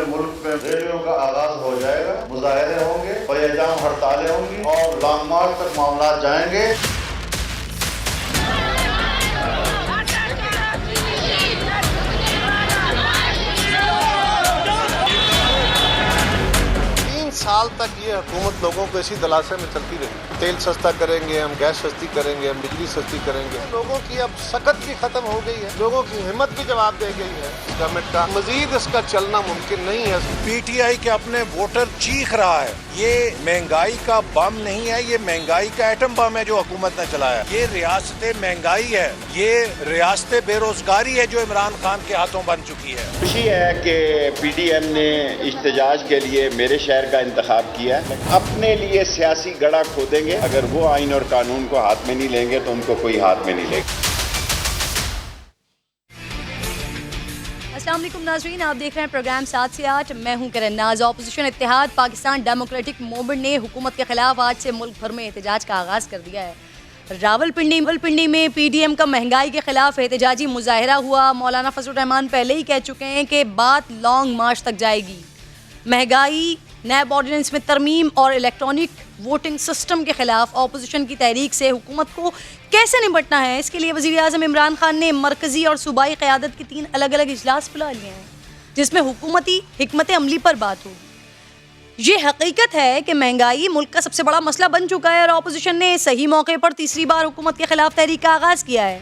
मुल्क में रैलियों का आगाज हो जाएगा, मुजाहरे होंगे, क़याम हड़तालें होंगी और लॉन्ग मार्च तक मामला जाएंगे। साल तक ये हुकूमत लोगों को इसी दलासे में चलती रही। तेल सस्ता करेंगे हम, गैस सस्ती करेंगे हम, बिजली सस्ती करेंगे। लोगों की अब सकत भी खत्म हो गई है, लोगों की हिम्मत भी जवाब दे गई है। गवर्नमेंट का मजीद इसका चलना मुमकिन नहीं है। पीटीआई के अपने वोटर चीख रहा है, ये महंगाई का बम नहीं है, ये महंगाई का एटम बम है जो हुकूमत ने चलाया। ये रियासत महंगाई है, ये रियासत बेरोजगारी है जो इमरान खान के हाथों बन चुकी है। खुशी है कि पीडीएम ने इhtजाज के लिए मेरे शहर का इंतखाब किया। अपने लिए सियासी गड़ा खोदेंगे, अगर वो आइन और कानून को हाथ में नहीं लेंगे तो उनको कोई हाथ में नहीं लेगा। अस्सलाम वालेकुम नाज़रीन, आप देख रहे हैं प्रोग्राम 7 से 8। मैं हूं करन नाज। ऑपोजिशन इत्तेहाद पाकिस्तान डेमोक्रेटिक मूवमेंट ने हुकूमत के खिलाफ आज से मुल्क भर में एहतजाज का आगाज़ कर दिया है। रावलपिंडी में पीडीएम का महंगाई के खिलाफ एहतजाजी मुजाहरा हुआ। मौलाना फजल रहमान पहले ही कह चुके हैं कि बात लॉन्ग मार्च तक जाएगी। महंगाई, नैब ऑर्डिनेंस में तरमीम और इलेक्ट्रॉनिक वोटिंग सिस्टम के खिलाफ ऑपोजिशन की तहरीक से हुकूमत को कैसे निपटना है, इसके लिए वज़ीर आज़म इमरान खान ने मरकज़ी और सूबाई क़यादत के 3 अलग अलग इजलास बुला लिए हैं, जिसमें हुकूमती हिकमत अमली पर बात होगी। ये हकीकत है कि महंगाई मुल्क का सबसे बड़ा मसला बन चुका है और ऑपोजिशन ने सही मौके पर तीसरी बार हुकूमत के खिलाफ तहरीक का आगाज़ किया है।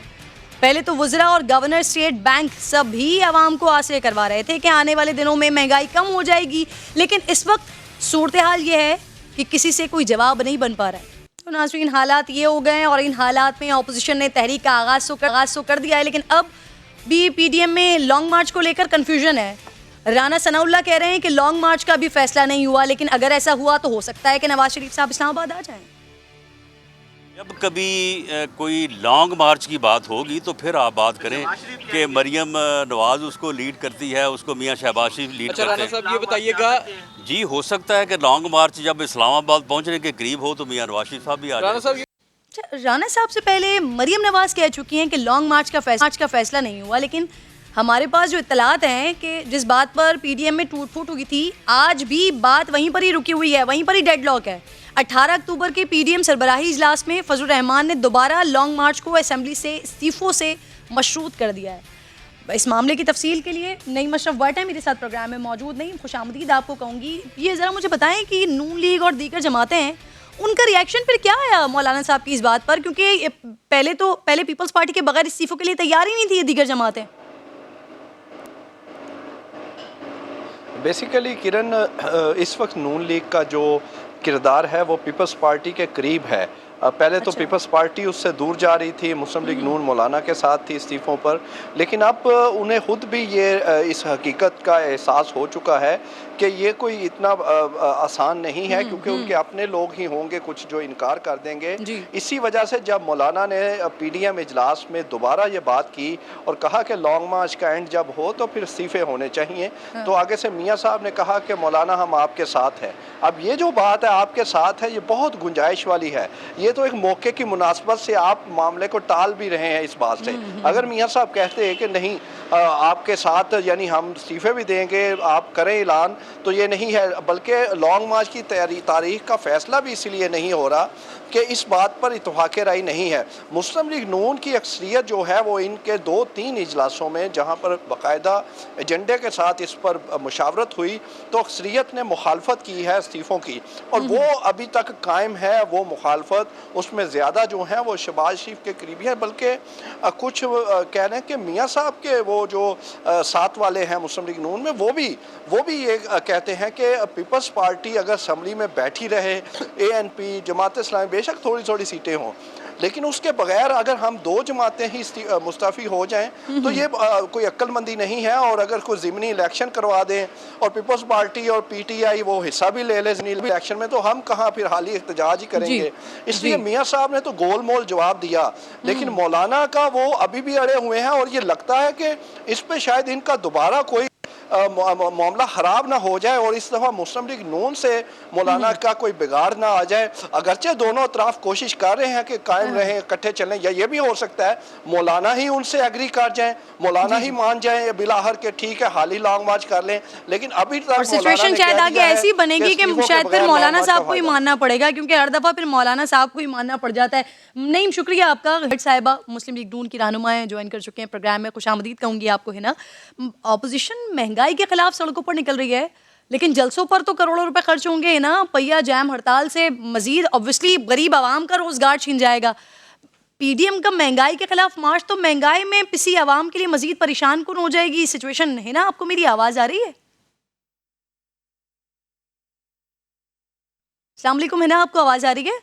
पहले तो वज़रा और गवर्नर स्टेट बैंक सभी आवाम को आसे करवा रहे थे कि आने वाले दिनों में महंगाई कम हो जाएगी, लेकिन इस वक्त सूरत हाल ये है कि किसी से कोई जवाब नहीं बन पा रहा है। तो नाज़रीन, हालात ये हो गए हैं और इन हालात में ऑपोजिशन ने तहरीक का आगाज़ तो कर दिया है, लेकिन अब भी पीडीएम में लॉन्ग मार्च को लेकर कन्फ्यूजन है। राना सनाउल्लाह कह रहे हैं कि लॉन्ग मार्च का भी फैसला नहीं हुआ, लेकिन अगर ऐसा हुआ तो हो सकता है कि नवाज शरीफ साहब इस्लामाबाद आ जाएं। जब कभी कोई लॉन्ग मार्च की बात होगी तो फिर आप बात करें कि मरियम नवाज उसको लीड करती है, उसको मियां शहबाज शरीफ लीड करते हैं। राना साहब ये बताइएगा, जी हो सकता है कि लॉन्ग मार्च जब इस्लामाबाद पहुंचने के करीब हो तो मियां नवाज शरीफ साहब भी आ जाए। राना साहब से पहले मरियम नवाज कह चुकी हैं कि लॉन्ग मार्च का फैसला नहीं हुआ, लेकिन हमारे पास जो इत्तलात हैं कि जिस बात पर पीडीएम में टूट फूट हुई थी, आज भी बात वहीं पर ही रुकी हुई है, वहीं पर ही डेडलॉक है। 18 अक्टूबर के पीडीएम सरबराही इजलास में फजल रहमान ने दोबारा लॉन्ग मार्च को असेंबली से इस्तीफों से मशरूत कर दिया है। इस मामले की तफसील के लिए नईम अशरफ भट्ट है मेरे साथ प्रोग्राम में मौजूद। नहीं, खुशामदीद आपको कहूँगी। ये ज़रा मुझे बताएं कि नून लीग और दीगर जमातें हैं, उनका रिएक्शन फिर क्या आया मौलाना साहब की इस बात पर, क्योंकि पहले पीपल्स पार्टी के बगैर इस्तीफों के लिए तैयार ही नहीं थी ये दीगर जमातें। बेसिकली किरण, इस वक्त नून लीग का जो किरदार है वो पीपल्स पार्टी के करीब है। पहले तो पीपल्स पार्टी उससे दूर जा रही थी, मुस्लिम लीग नून मौलाना के साथ थी इस्तीफ़ों पर, लेकिन अब उन्हें खुद भी ये इस हकीकत का एहसास हो चुका है कि ये कोई इतना आसान नहीं है, क्योंकि उनके अपने लोग ही होंगे कुछ जो इनकार कर देंगे। इसी वजह से जब मौलाना ने पीडीएम इजलास में दोबारा ये बात की और कहा कि लॉन्ग मार्च का एंड जब हो तो फिर इस्तीफ़े होने चाहिए, तो आगे से मियाँ साहब ने कहा कि मौलाना हम आपके साथ हैं। अब ये जो बात है आपके साथ है, ये बहुत गुंजाइश वाली है। ये तो एक मौके की मुनासबत से आप मामले को टाल भी रहे हैं इस बात से। अगर मियाँ साहब कहते हैं कि नहीं आपके साथ, यानी हम इस्तीफे भी देंगे, आप करें ऐलान, तो ये नहीं है। बल्कि लॉन्ग मार्च की तारीख का फैसला भी इसलिए नहीं हो रहा कि इस बात पर इत्तफाक़ राय नहीं है। मुस्लिम लीग नून की अक्सरियत जो है वो इनके 2-3 इजलासों में, जहाँ पर बाकायदा एजेंडे के साथ इस पर मुशावरत हुई, तो अक्सरियत ने मुखालफत की है इस्तीफ़ों की, और वो अभी तक कायम है वो मुखालफत। उसमें ज़्यादा जो है वो शहबाज शरीफ के करीबी है, बल्कि कुछ कह रहे हैं कि मियाँ साहब के वो जो साथ वाले हैं मुस्लिम लीग नून में, वो भी ये कहते हैं कि पीपल्स पार्टी अगर असम्बली में बैठी रहे, एएनपी जमात इस्लामी बेशक थोड़ी थोड़ी सीटें हों, लेकिन उसके बगैर अगर हम 2 जमातें ही मुस्तफ़ी हो जाएं तो ये कोई अक्लमंदी नहीं है। और अगर कोई ज़िमनी इलेक्शन करवा दें और पीपल्स पार्टी और पीटीआई वो हिस्सा भी ले ले ज़िमनी इलेक्शन में, तो हम कहाँ फिर हाली एहतजाज ही करेंगे। इसलिए मियाँ साहब ने तो गोल मोल जवाब दिया, लेकिन मौलाना का वो अभी भी अड़े हुए हैं, और ये लगता है कि इस पर शायद इनका दोबारा कोई मामला ख़राब ना हो जाए और इस दफ़ा मुस्लिम लीग नून से मौलाना का कोई बिगाड़ ना आ जाए। अगरचे दोनों तरफ कोशिश कर रहे हैं कि कायम रहें, इकट्ठे चलें, या ये भी हो सकता है मौलाना ही उनसे एग्री कर जाए, मौलाना ही मान जाए बिलाहर के ठीक है हाल ही लॉन्ग मार्च कर लें। लेकिन अभी तक सिचुएशन शायद आगे ऐसी बनेगी कि शायद फिर मौलाना साहब को ही मानना पड़ेगा, क्योंकि हर दफा फिर मौलाना साहब को ही मानना पड़ जाता है। नहीं, शुक्रिया आपका। हेड साहिबा मुस्लिम लीग नून की रहनुमा है, ज्वाइन कर चुके हैं प्रोग्राम में, खुशामदीद कहूंगी आपको, है ना। ऑपोजिशन महंगाई के खिलाफ सड़कों पर निकल रही है, लेकिन जलसों पर तो करोड़ों रुपए खर्च होंगे, है ना। पहिया जैम हड़ताल से मजीद ऑब्वियसली गरीब आवाम का रोजगार छीन जाएगा। पीडीएम का महंगाई के खिलाफ मार्च तो महंगाई में पिसी आवाम के लिए मजीद परेशान कौन हो जाएगी सिचुएशन, है ना। आपको मेरी आवाज आ रही है? अस्सलाम वालेकुम, है ना, आपको आवाज आ रही है?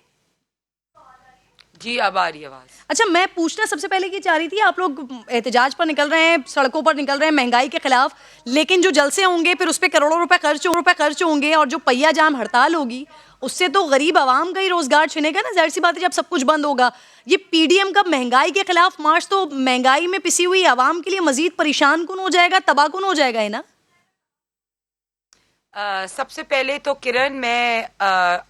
जी अब आ रही है आवाज। अच्छा, मैं पूछना सबसे पहले ये चाह रही थी, आप लोग एहतजाज पर निकल रहे हैं, सड़कों पर निकल रहे हैं महंगाई के खिलाफ, लेकिन जो जलसे होंगे फिर उस पर करोड़ों रुपए खर्च होंगे, और जो पहिया जाम हड़ताल होगी उससे तो गरीब आवाम का ही रोजगार छिनेगा ना। जाहिर सी बात है, जब सब कुछ बंद होगा। ये पीडीएम का महंगाई के खिलाफ मार्च तो महंगाई में पिसी हुई आवाम के लिए मजीद परेशान कौन हो जाएगा, तबाह कौन हो जाएगा, है ना। सबसे पहले तो किरण, मैं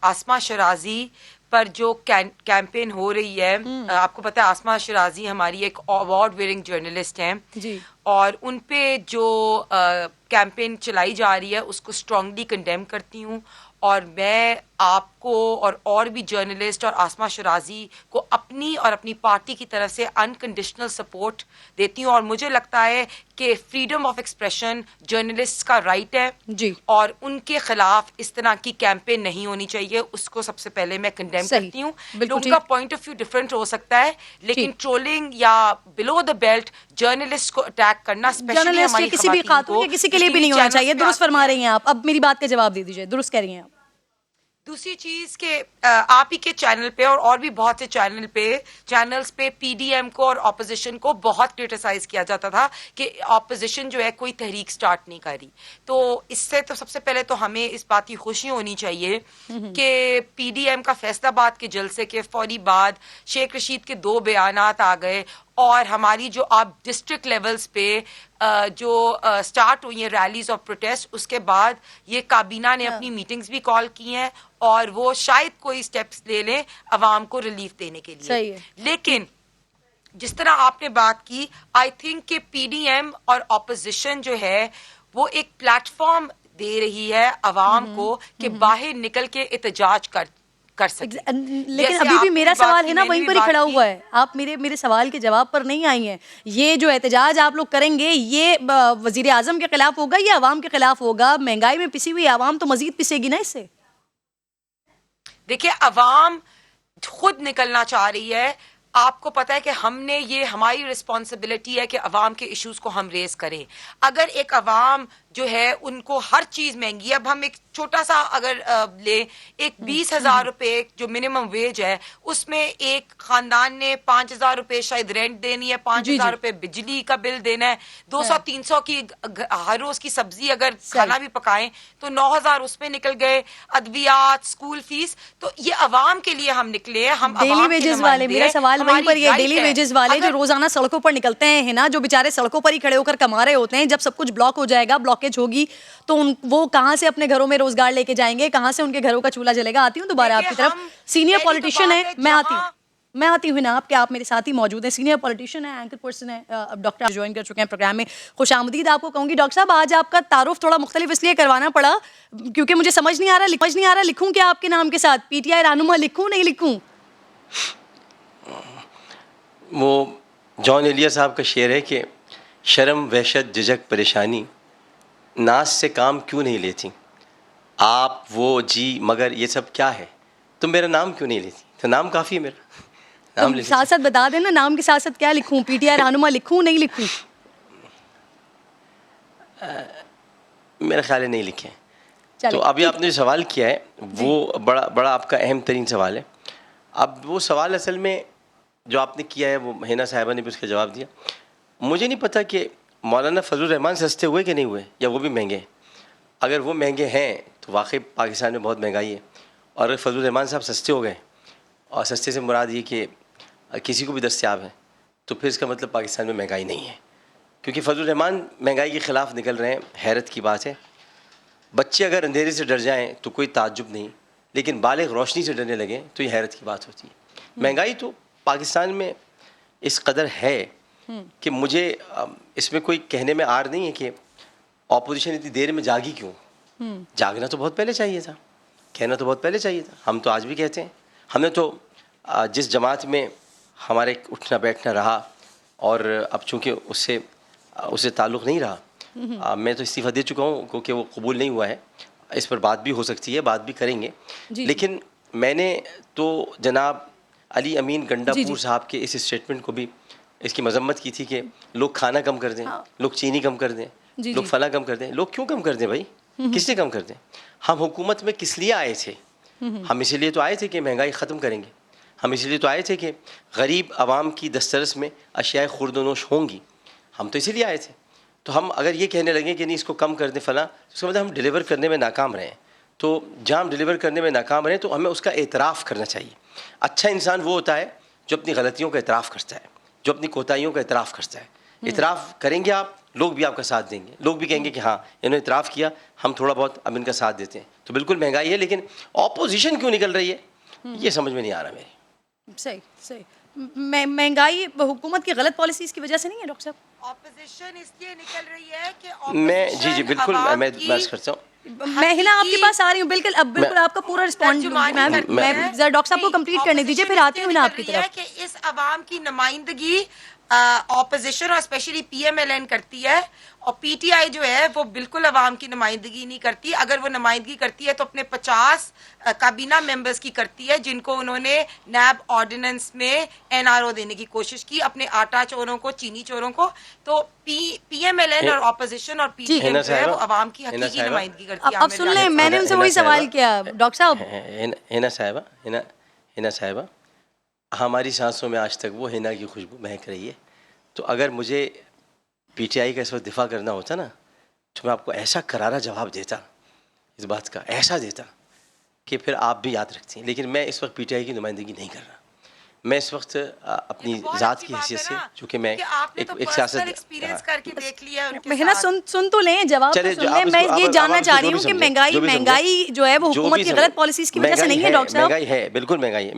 आसमा शराजी पर जो कैंपेन हो रही है, आपको पता है आसमा शराजी हमारी एक अवार्ड विनिंग जर्नलिस्ट हैं जी, और उन पे जो कैंपेन चलाई जा रही है उसको स्ट्रांगली कंडेम करती हूँ। और मैं आपको और भी जर्नलिस्ट और आसमा शराजी को अपनी और अपनी पार्टी की तरफ से अनकंडीशनल सपोर्ट देती हूँ। और मुझे लगता है कि फ्रीडम ऑफ एक्सप्रेशन जर्नलिस्ट का राइट है जी, और उनके खिलाफ इस तरह की कैंपेन नहीं होनी चाहिए। उसको सबसे पहले मैं कंडेम करती हूँ। लोगों का पॉइंट ऑफ व्यू डिफरेंट हो सकता है, लेकिन ट्रोलिंग या बिलो द बेल्ट जर्नलिस्ट को अटैक करना, स्पेशली हमारी किसी भी खातून या किसी के लिए भी नहीं होना चाहिए। दुरुस्त फरमा रही हैं आप। अब मेरी बात का जवाब दे दीजिए, दुरुस्त कह रही हैं आप। दूसरी चीज के आप ही के चैनल पे और भी बहुत से चैनल्स पे पीडीएम को और ऑपोजिशन को बहुत क्रिटिसाइज किया जाता था कि ऑपोजिशन जो है कोई तहरीक स्टार्ट नहीं कर रही। तो इससे तो सबसे पहले तो हमें इस बात की खुशी होनी चाहिए कि पीडीएम का फैसलाबाद के जलसे के फौरी बाद शेख रशीद के 2 बयानात आ गए, और हमारी जो आप डिस्ट्रिक्ट लेवल्स पे जो स्टार्ट हुई है रैलीज ऑफ प्रोटेस्ट, उसके बाद ये काबीना ने अपनी मीटिंग्स भी कॉल की हैं और वो शायद कोई स्टेप्स ले लें अवाम को रिलीफ देने के लिए। सही है। लेकिन जिस तरह आपने बात की, आई थिंक कि पीडीएम और ऑपोजिशन जो है वो एक प्लेटफॉर्म दे रही है अवाम को कि बाहर निकल के एहतजाज कर सके। लेकिन अभी भी मेरा सवाल है ना वहीं पर ही खड़ा हुआ है। आप मेरे सवाल के जवाब पर नहीं आई हैं। ये जो एहतजाज आप लोग करेंगे ये वजीर आजम के खिलाफ होगा या अवाम के खिलाफ होगा? महंगाई में पिसी हुई आवाम तो मजीद पिसेगी ना इससे। देखिए, अवाम खुद निकलना चाह रही है। आपको पता है कि हमने ये हमारी रिस्पॉन्सिबिलिटी है कि अवाम के इश्यूज को हम रेज करें। अगर एक अवाम जो है उनको हर चीज महंगी, अब हम एक छोटा सा अगर ले, एक 20,000 रुपए जो मिनिमम वेज है उसमें एक खानदान ने 5,000 रुपए शायद रेंट देनी है, 5,000 रुपए बिजली का बिल देना है, 200-300 की हर रोज की सब्जी अगर खाना भी पकाएं तो 9,000 उसमें निकल गए, अद्वियात, स्कूल फीस। तो ये अवाम के लिए हम निकले हैं। हम डेली वेजेस वाले, मेरा सवाल वहीं पर ये डेली वेजेस वाले जो रोजाना सड़कों पर निकलते हैं, है ना, जो बेचारे सड़कों पर ही खड़े होकर कमा रहे होते हैं, जब सब कुछ ब्लॉक हो जाएगा, ब्लॉकेज होगी, तो वो कहां से अपने घरों में रोजगार लेके जाएंगे, कहां से उनके घरों का चूल्हा जलेगा। आती हूँ दोबारा आपकी तरफ। सीनियर पॉलिटिशियन है, मैं आती हूँ ना आपके, आप मेरे साथ ही मौजूद हैं। सीनियर पॉलिटिशियन है, एंकर पर्सन है, डॉक्टर ज्वाइन कर चुके हैं प्रोग्राम में। खुशामदीद आपको कहूंगी। डॉक्टर साहब, आज आपका तारुफ थोड़ा मुख्तलिफ इसलिए करवाना पड़ा क्योंकि मुझे समझ नहीं आ रहा लिखूं क्या आपके नाम के साथ, पीटीआई रहनुमा लिखूं नहीं लिखूं? वो जॉन एलिया साहब का शेर है कि शर्म, वहशत, झिझक, परेशानी नाज से काम क्यों नहीं लेती आप, वो जी मगर ये सब क्या है, तुम मेरा नाम क्यों नहीं लेती? तो नाम काफ़ी है मेरा, नाम ले साथ साथ बता देना, नाम के साथ साथ क्या लिखूं, पीटीआई रहनुमा लिखूं नहीं लिखूं? मेरा ख्याल है नहीं लिखे। तो अभी आपने जो सवाल किया है वो बड़ा आपका अहम तरीन सवाल है। अब वो सवाल असल में जो आपने किया है वो हिना साहिबा ने भी उसका जवाब दिया। मुझे नहीं पता कि मौलाना फजलुर रहमान सस्ते हुए कि नहीं हुए, या वो भी महंगे हैं। अगर वो महंगे हैं तो वाकई पाकिस्तान में बहुत महंगाई है, और अगर फजलुर रहमान साहब सस्ते हो गए, और सस्ते से मुराद ये कि किसी को भी दस्तयाब है, तो फिर इसका मतलब पाकिस्तान में महंगाई नहीं है। क्योंकि फजलुर रहमान महंगाई के ख़िलाफ़ निकल रहे हैं, हैरत की बात है। बच्चे अगर अंधेरे से डर जाएं तो कोई ताज्जुब नहीं, लेकिन बालिग रोशनी से डरने लगे तो ये हैरत की बात होती है। महंगाई तो पाकिस्तान में इस कदर है कि मुझे इसमें कोई कहने में आर नहीं है कि ऑपोजिशन इतनी देर में जागी क्यों। जागना तो बहुत पहले चाहिए था, कहना तो बहुत पहले चाहिए था। हम तो आज भी कहते हैं। हमने तो जिस जमात में हमारे उठना बैठना रहा और अब चूँकि उससे ताल्लुक़ नहीं रहा, मैं तो इस्तीफ़ा दे चुका हूँ क्योंकि वो कबूल नहीं हुआ है। इस पर बात भी हो सकती है, बात भी करेंगे। लेकिन मैंने तो जनाब अली अमीन गंडापुर साहब के इस स्टेटमेंट को भी इसकी मजम्मत की थी कि लोग खाना कम कर दें, लोग चीनी कम कर दें, लोग फला कम कर दें। लोग क्यों कम कर दें भाई? किसने कम कर दें? हम हुकूमत में किस लिए आए थे? हम इसीलिए तो आए थे कि महंगाई ख़त्म करेंगे। हम इसीलिए तो आए थे कि गरीब आवाम की दस्तरस में अशियाए खुर्दनोश होंगी। हम तो इसीलिए आए थे। तो हम अगर ये कहने लगे कि नहीं इसको कम कर दें फला, तो इसका मतलब हम डिलीवर करने में नाकाम रहे हैं। तो जहाँ हम डिलीवर करने में नाकाम रहे तो हमें उसका एतराफ़ करना चाहिए। अच्छा इंसान वो होता है जो अपनी गलतियों का एतराफ़ करता है, जो अपनी कोताहियों का एतराफ़ करता है। इतराफ़ करेंगे आप, लोग भी आपका साथ देंगे। लोग भी कहेंगे कि हाँ इन्होंने इतराफ़ किया, हम थोड़ा बहुत अब इनका साथ देते हैं। तो बिल्कुल महंगाई है, लेकिन ऑपोजिशन क्यों निकल रही है ये समझ में नहीं आ रहा मेरी। सही महंगाई हुकूमत की गलत पॉलिसीज़ की वजह से नहीं है डॉक्टर साहब? ऑपोजिशन इसलिए निकल रही है कि मैं जी बिल्कुल मैं बस करता हूँ। मैं हिना आपके पास आ रही हूँ। बिल्कुल आपका पूरा रिस्पॉन्ड मैं जरा डॉक्टर साहब को कंप्लीट करने दीजिए, फिर आती हूँ हिना आपकी तरफ। कि इस अवाम की नुमाइंदगी ऑपोजिशन और स्पेशली पीएमएलएन करती है, और पीटीआई जो है वो बिल्कुल अवाम की नुमाइंदगी नहीं करती। अगर वो नुमाइंदगी करती है तो अपने 50 काबीना मेंबर्स की करती है, जिनको उन्होंने नैब ऑर्डिनेंस में एनआरओ देने की कोशिश की, अपने आटा चोरों को, चीनी चोरों को। तो पीएमएलएन और ऑपोजिशन और पीटीआई जो है वो अवाम की हकीकी नुमाइंदगी करती है। अब सुन लें, मैंने उनसे वही सवाल किया डॉक्टर साहब। हिना साहिबा, हमारी सांसों में आज तक वो हिना की खुशबू महक रही है। तो अगर मुझे पीटीआई का इस वक्त दिफा करना होता ना, तो मैं आपको ऐसा करारा जवाब देता इस बात का, ऐसा देता कि फिर आप भी याद रखती हैं। लेकिन मैं इस वक्त पीटीआई की नुमाइंदगी नहीं कर रहा। मैं इस वक्त अपनी ज़ात की हैसियत से, चूँकि मैं एक सियासत एक्सपीरियंस करके देख लिया हिना, सुन तो लें, जवाब तो सुन लें। मैं ये जानना चाह रही हूँ कि महंगाई जो है वो हुकूमत की गलत पॉलिसीज़ की वजह से नहीं है डॉक्टर साहब? महंगाई है, बिल्कुल महंगाई है,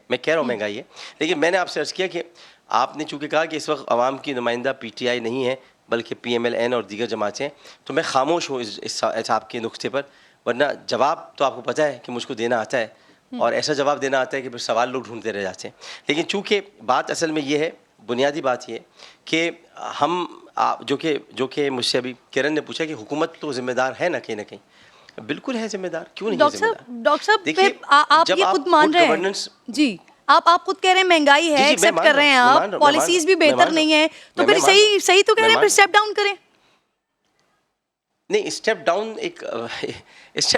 मैं कह रहा हूँ महंगाई है। लेकिन मैंने आपसे अर्ज़ किया कि आपने चूँकि कहा कि इस वक्त अवाम की नुमाइंदा पीटीआई नहीं है बल्कि पीएमएलएन और दीगर जमातें हैं, तो मैं खामोश हूँ इस आपके नुक्ते पर। वरना जवाब तो आपको पता है कि मुझको देना आता है, और ऐसा जवाब देना आता है कि फिर सवाल लोग ढूंढते रह जाते हैं। लेकिन चूँकि बात असल में ये है, बुनियादी बात ये कि हम जो कि मुझसे अभी किरण ने पूछा कि हुकूमत तो ज़िम्मेदार है ना कहीं, बिल्कुल है ज़िम्मेदार। क्यों नहीं है ज़िम्मेदार? डॉक्टर साहब देखिए, आप ये खुद मान रहे हैं जी, आप खुद कह रहे हैं महंगाई है, एक्सेप्ट कर रहे हैं आप, पॉलिसीज भी बेहतर नहीं है, तो फिर सही तो कह रहे हैं, फिर स्टेप डाउन करें। नहीं, स्टेप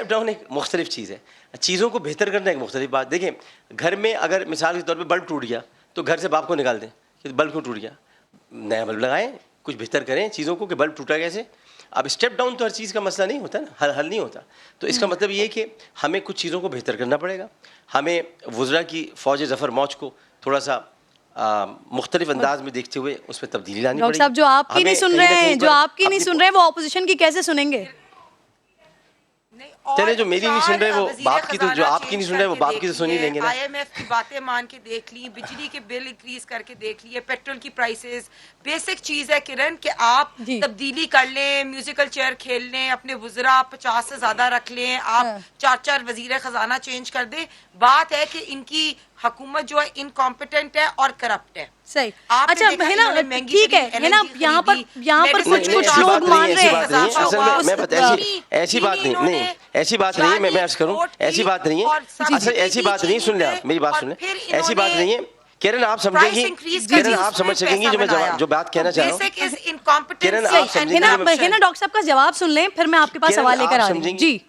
डाउन एक मुख्तलिफ चीज़ है। चीज़ों को बेहतर करना एक मुख्तलिफ बात। देखिए, घर में अगर मिसाल के तौर पे बल्ब टूट गया तो घर से बाप को निकाल दें कि बल्ब क्यों टूट गया, नया बल्ब लगाएं, कुछ बेहतर करें चीज़ों को कि बल्ब टूटा कैसे। अब स्टेप डाउन तो हर चीज़ का मसला नहीं होता ना, हल नहीं होता। तो इसका मतलब ये कि हमें कुछ चीज़ों को बेहतर करना पड़ेगा। हमें वुज़रा की फ़ौज ज़फ़र मौज को थोड़ा सा मुख्तलिफ अंदाज में देखते हुए उसमें तब्दीली लानी पड़ेगी। डॉक्टर साहब, जो आपकी नहीं सुन रहे हैं वो ऑपोजिशन की कैसे सुनेंगे? चले, जो मेरी नहीं सुन रहे वो बाप की, तो जो आपकी नहीं सुन रहे वो बाप की तो सुन ही लेंगे ना। आईएमएफ की बातें मान के देख ली, बिजली के बिल इंक्रीज करके देख लिए, पेट्रोल की प्राइसेस। बेसिक चीज है किरण कि आप तब्दीली कर लें, म्यूजिकल चेयर खेल लें, अपने वुज़रा 50 से ज्यादा रख लें, आप 4 वजीर खजाना चेंज कर दें। बात है कि इनकी हुकूमत जो है इनकॉम्पिटेंट है और करप्ट है। सही। अच्छा है ना, ठीक है ना, यहाँ पर कुछ लोग मान रहे हैं। ऐसी बात नहीं, मैं अर्ज करूँ, ऐसी बात नहीं है। अच्छा, ऐसी बात नहीं, सुन ले आप मेरी बात सुन ले, ऐसी बात नहीं है किरण, आप समझेंगी, किरण आप समझ सकेंगी जो बात कहना चाह रहा हूँ। किरण आप समझेंगी, डॉक्टर साहब का जवाब सुन लें, फिर मैं आपके पास सवाल लेकर आ रही हूँ जी।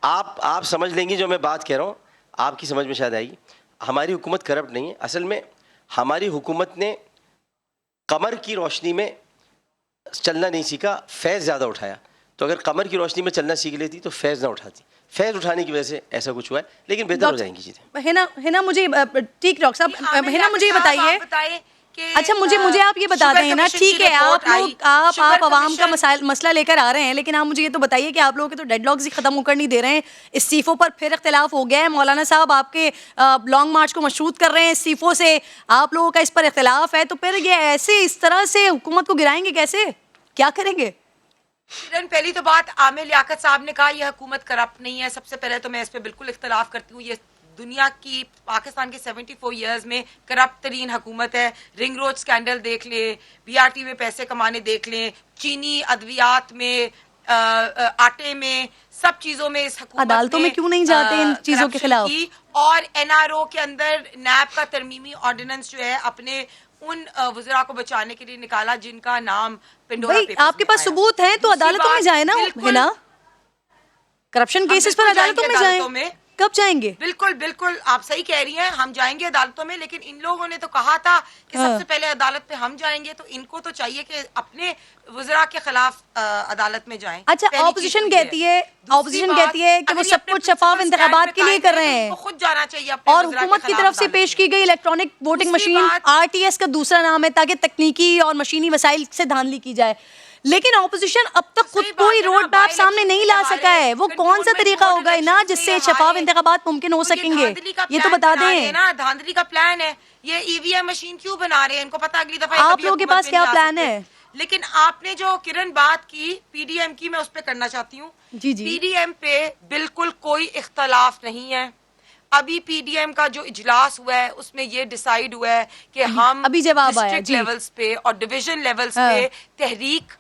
आप समझ लेंगी जो मैं बात कह रहा हूँ, आपकी समझ में शायद आएगी। हमारी हुकूमत करप्ट नहीं है। असल में हमारी हुकूमत ने कमर की रोशनी में चलना नहीं सीखा, फैज़ ज़्यादा उठाया। तो अगर कमर की रोशनी में चलना सीख लेती तो फैज़ ना उठाती। फैज़ उठाने की वजह से ऐसा कुछ हुआ है, लेकिन बेहतर हो जाएंगी चीज़ें। है ना मुझे ठीक डॉक्टर साहब, है ना मुझे ये बताइए के अच्छा, मुझे आप ये बता दें ना, ठीक है, आप आवाम का मसला लेकर आ रहे हैं, लेकिन आप मुझे ये तो बताइए कि आप लोगों के तो डेडलॉक्स ही खत्म होकर नहीं दे रहे हैं। इस्तीफों पर फिर इख्तिलाफ हो गया है, मौलाना साहब आपके लॉन्ग मार्च को मशरूत कर रहे हैं इस्तीफों से, आप लोगों का इस पर इख्तिलाफ है, तो फिर ये ऐसे इस तरह से हुकूमत को गिराएंगे कैसे, क्या करेंगे? किरण, पहली तो बात आमिर लियाकत साहब ने कहा यह हुकूमत करप्ट नहीं है। सबसे पहले तो मैं इस पे बिल्कुल इख्तिलाफ करती हूँ। ये दुनिया की, पाकिस्तान के 74 इयर्स में करप्ट तरीन हुकूमत है। रिंग रोड स्कैंडल देख लें, बीआरटी में पैसे कमाने देख लें, चीनी अद्वियात में, आटे में, सब चीजों में इस हुकूमत अदालतों में क्यों नहीं जाते इन चीजों के खिलाफ? और एनआरओ के अंदर नैब का तरमीमी ऑर्डिनेंस जो है अपने उन वज़रा को बचाने के लिए निकाला जिनका नाम पिंडोरा पेपर्स में आपके पास सबूत है तो अदालतों में जाए ना, है ना? करप्शन केसेस पर अदालतों में जाएं। कब जाएंगे? बिल्कुल बिल्कुल, आप सही कह रही हैं, हम जाएंगे अदालतों में, लेकिन इन लोगों ने तो कहा था कि सबसे पहले अदालत पे हम जाएंगे, तो इनको तो चाहिए कि अपने वज़रा के खिलाफ अदालत में जाएं। अच्छा, ऑपोजिशन कहती है कि वो सब कुछ शफाफ इंतखाबात के लिए कर रहे हैं, खुद जाना चाहिए और हुकूमत की तरफ से पेश की गई इलेक्ट्रॉनिक वोटिंग मशीन RTS का दूसरा नाम है, ताकि तकनीकी और मशीनी वसाइल से धांधली की जाए। लेकिन ऑपोजिशन अब तक खुद कोई रोड मैप सामने नहीं ला सका है। वो कौन सा तरीका होगा ना जिससे शफाफ इंतखाबात मुमकिन हो सकेंगे, ये तो बता दें ना। धांधली का प्लान है, ये EVM मशीन क्यों बना रहे हैं, इनको पता अगली दफा आप लोगों के पास क्या प्लान है? लेकिन आपने जो किरण बात की PDM की, मैं उस पर करना चाहती हूँ। PDM पे बिल्कुल कोई इख्तलाफ नहीं है। अभी PDM का जो इजलास हुआ है उसमें ये डिसाइड हुआ है कि हम अभी जवाब आया डिस्ट्रिक्ट लेवल्स पे और डिवीजन लेवल्स पे तहरीक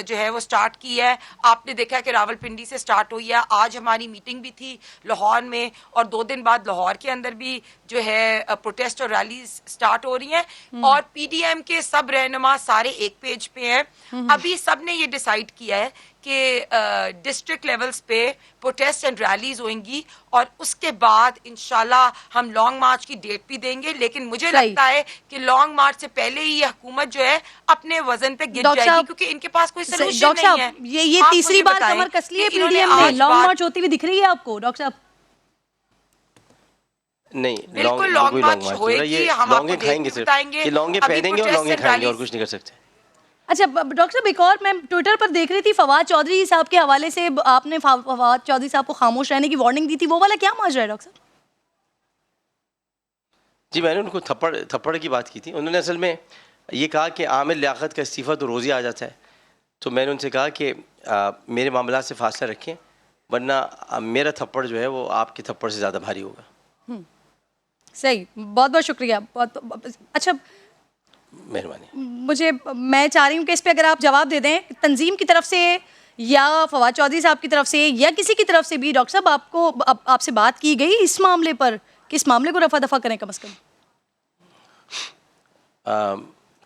जो है वो स्टार्ट की है। आपने देखा है कि रावलपिंडी से स्टार्ट हुई है। आज हमारी मीटिंग भी थी लाहौर में, और 2 दिन बाद लाहौर के अंदर भी जो है प्रोटेस्ट और रैलीज स्टार्ट हो रही हैं। और PDM के सब रहनुमा सारे एक पेज पे हैं। अभी सब ने ये डिसाइड किया है कि डिस्ट्रिक्ट लेवल्स पे प्रोटेस्ट एंड रैलीज होंगी, और उसके बाद इंशाल्लाह हम लॉन्ग मार्च की डेट भी देंगे। लेकिन मुझे लगता है कि लॉन्ग मार्च से पहले ही ये हुकूमत जो है अपने वजन पे गिर जाएगी, क्योंकि इनके पास कोई सलूशन नहीं है। ये तीसरी बार कमर कस ली है PDM में। लॉन्ग मार्च होती हुई दिख रही है आपको डॉक्टर साहब? नहीं, बिल्कुल लॉन्ग मार्च होएगी, हम आपको खाएंगे, बताएंगे। लॉन्गे पहनेंगे और लॉन्गे खाएंगे, और कुछ नहीं कर सकते। अच्छा डॉक्टर साहब, एक और मैं ट्विटर पर देख रही थी, फवाद चौधरी साहब के हवाले से आपने फवाद चौधरी साहब को खामोश रहने की वार्निंग दी थी, वो वाला क्या माजरा है डॉक्टर साहब? जी, मैंने उनको थप्पड़ की बात की थी। उन्होंने असल में ये कहा कि आमिर लियाकत का इस्तीफ़ा तो रोज़ ही आ जाता है। तो मैंने उनसे कहा कि मेरे मामला से फासला रखें, वरना मेरा थप्पड़ जो है वो आपके थप्पड़ से ज़्यादा भारी होगा। सही, बहुत बहुत शुक्रिया। अच्छा, मेहरबानी। मैं चाह रही हूँ कि इस पे अगर आप जवाब दे दें, तंजीम की तरफ से या फवाद चौधरी साहब की तरफ से या किसी की तरफ से भी, डॉक्टर साहब आपसे बात की गई इस मामले पर कि इस मामले को रफा दफा करें कम से कम?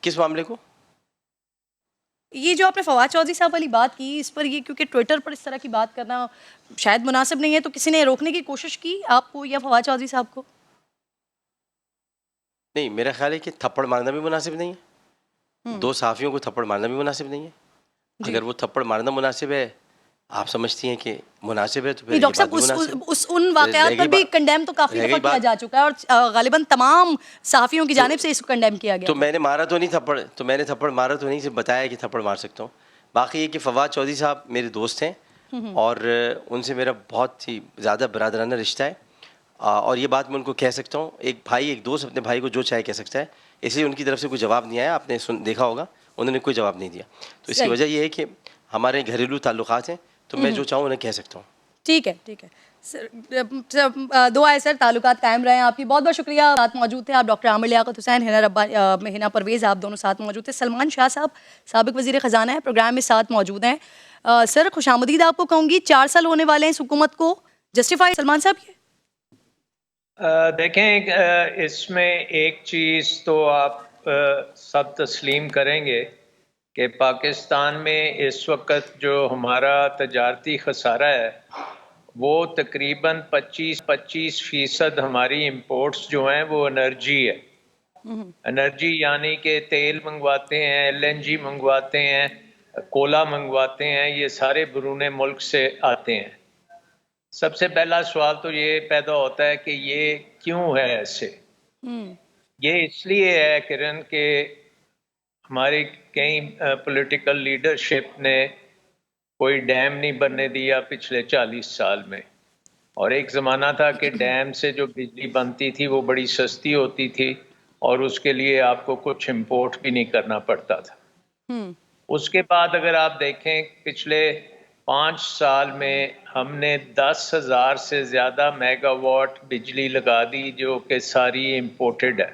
किस मामले को? ये जो आपने फवाद चौधरी साहब वाली बात की, इस पर ये क्योंकि ट्विटर पर इस तरह की बात करना शायद मुनासिब नहीं है, तो किसी ने रोकने की कोशिश की आपको या फवाद चौधरी साहब को? नहीं, मेरा ख्याल है कि थप्पड़ मारना भी मुनासिब नहीं है। 2 सहाफ़ियों को थप्पड़ मारना भी मुनासिब नहीं है। अगर वो थप्पड़ मारना मुनासिब है, आप समझती हैं कि मुनासिब है, तो फिर डॉक्टर साहब उन वाक़यात पर भी कंडेम तो काफ़ी दफ़ा किया जा चुका है, और गालिबन तमाम सहाफ़ियों की जानिब से इसको कंडेम किया गया। तो मैंने मारा तो नहीं थप्पड़, तो मैंने थप्पड़ मारा तो नहीं, सिर्फ बताया कि थप्पड़ मार सकता हूँ। बाकी ये कि फवाद चौधरी साहब मेरे दोस्त हैं और उनसे मेरा बहुत ही ज़्यादा बरादराना रिश्ता है, और ये बात मैं उनको कह सकता हूँ। एक भाई, एक दोस्त अपने भाई को जो चाहे कह सकता है, इसलिए उनकी तरफ से कोई जवाब नहीं आया। आपने देखा होगा, उन्होंने कोई जवाब नहीं दिया। तो इसकी वजह यह है कि हमारे घरेलू ताल्लुकात हैं, तो मैं जो चाहूँ उन्हें कह सकता हूँ। ठीक है, ठीक है सर, दुआ है सर ताल्लुकात कायम रहे आपकी। बहुत बहुत शुक्रिया। साथ मौजूद थे आप डॉक्टर आमिर लियाकत हुसैन, हिना परवेज़, आप दोनों साथ मौजूद थे। सलमान शाह साहब साबिक वज़ीर ख़जाना है, प्रोग्राम में साथ मौजूद हैं। सर खुशामदीद आपको कहूँगी, 4 साल होने वाले हैं इस हुकूमत को, जस्टिफाई सलमान साहब ये? देखें, इसमें एक चीज़ तो आप सब तस्लीम करेंगे कि पाकिस्तान में इस वक्त जो हमारा तजारती खसारा है वो तकरीबन 25% हमारी इंपोर्ट्स जो हैं वो एनर्जी है। एनर्जी यानी कि तेल मंगवाते हैं, LNG मंगवाते हैं, कोला मंगवाते हैं, ये सारे बैरून मुल्क से आते हैं। सबसे पहला सवाल तो ये पैदा होता है कि ये क्यों है ऐसे। ये इसलिए है किरण के हमारी कई पॉलिटिकल लीडरशिप ने कोई डैम नहीं बनने दिया पिछले 40 साल में। और एक ज़माना था कि डैम से जो बिजली बनती थी वो बड़ी सस्ती होती थी और उसके लिए आपको कुछ इंपोर्ट भी नहीं करना पड़ता था। उसके बाद अगर आप देखें पिछले 5 साल में हमने 10,000 से ज़्यादा मेगावाट बिजली लगा दी जो कि सारी इंपोर्टेड है।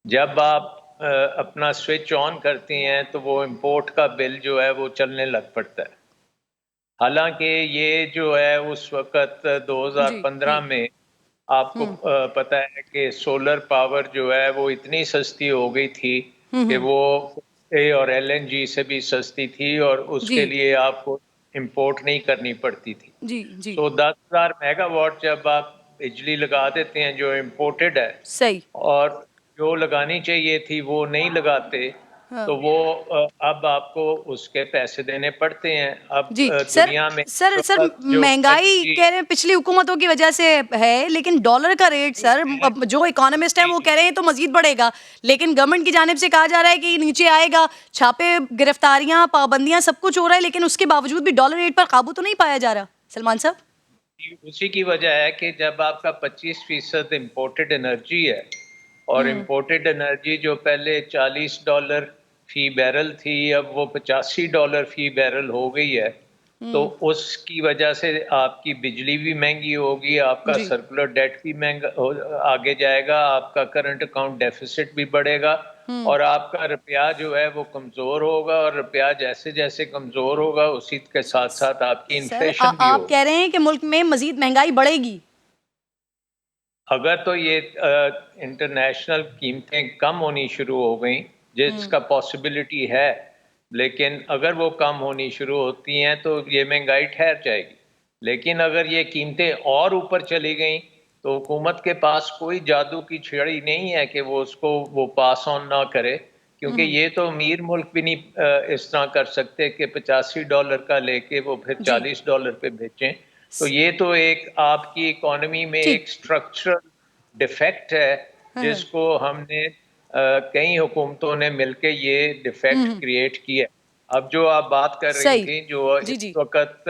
जब आप अपना स्विच ऑन करती हैं तो वो इंपोर्ट का बिल जो है वो चलने लग पड़ता है। हालांकि ये जो है उस वक़्त 2015 में आपको पता है कि सोलर पावर जो है वो इतनी सस्ती हो गई थी कि वो और LNG से भी सस्ती थी और उसके लिए आपको इंपोर्ट नहीं करनी पड़ती थी। तो 10,000 मेगावाट जब आप बिजली लगा देते हैं जो इंपोर्टेड है सही, और जो लगानी चाहिए थी वो नहीं लगाते, तो वो अब आपको उसके पैसे देने पड़ते हैं। अब दुनिया में सर महंगाई कह रहे हैं पिछली हुकूमतों की वजह से है, लेकिन डॉलर का रेट सर जो इकोनॉमिस्ट हैं वो कह रहे हैं तो मजीद बढ़ेगा, लेकिन गवर्नमेंट की जानिब से कहा जा रहा है कि नीचे आएगा। छापे, गिरफ्तारियां, पाबंदियां, सब कुछ हो रहा है, लेकिन उसके बावजूद भी डॉलर रेट पर काबू तो नहीं पाया जा रहा। सलमान साहब, उसी की वजह है कि जब आपका 25% इम्पोर्टेड एनर्जी है और इम्पोर्टेड एनर्जी जो पहले $40 फी बैरल थी अब वो $85 फी बैरल हो गई है, तो उसकी वजह से आपकी बिजली भी महंगी होगी, आपका सर्कुलर डेट भी महंगा आगे जाएगा, आपका करंट अकाउंट डेफिसिट भी बढ़ेगा और आपका रुपया जो है वो कमजोर होगा और रुपया जैसे जैसे कमजोर होगा उसी के साथ साथ आपकी इन्फ्लेशन भी आप कह रहे हैं कि मुल्क में मजीद महंगाई बढ़ेगी। अगर तो ये इंटरनेशनल कीमतें कम होनी शुरू हो गई, जिसका पॉसिबिलिटी है, लेकिन अगर वो कम होनी शुरू होती हैं तो ये महंगाई ठहर जाएगी। लेकिन अगर ये कीमतें और ऊपर चली गई तो हुकूमत के पास कोई जादू की छड़ी नहीं है कि वो उसको वो पास ऑन ना करे, क्योंकि ये तो अमीर मुल्क भी नहीं इस तरह कर सकते कि $85 का लेके वो फिर $40 पे बेचें। तो ये तो एक आपकी इकोनॉमी में एक स्ट्रक्चरल डिफेक्ट है जिसको हमने कई हुकूमतों ने मिलके ये डिफेक्ट क्रिएट किया। अब जो आप बात कर रही थी जो इस वक्त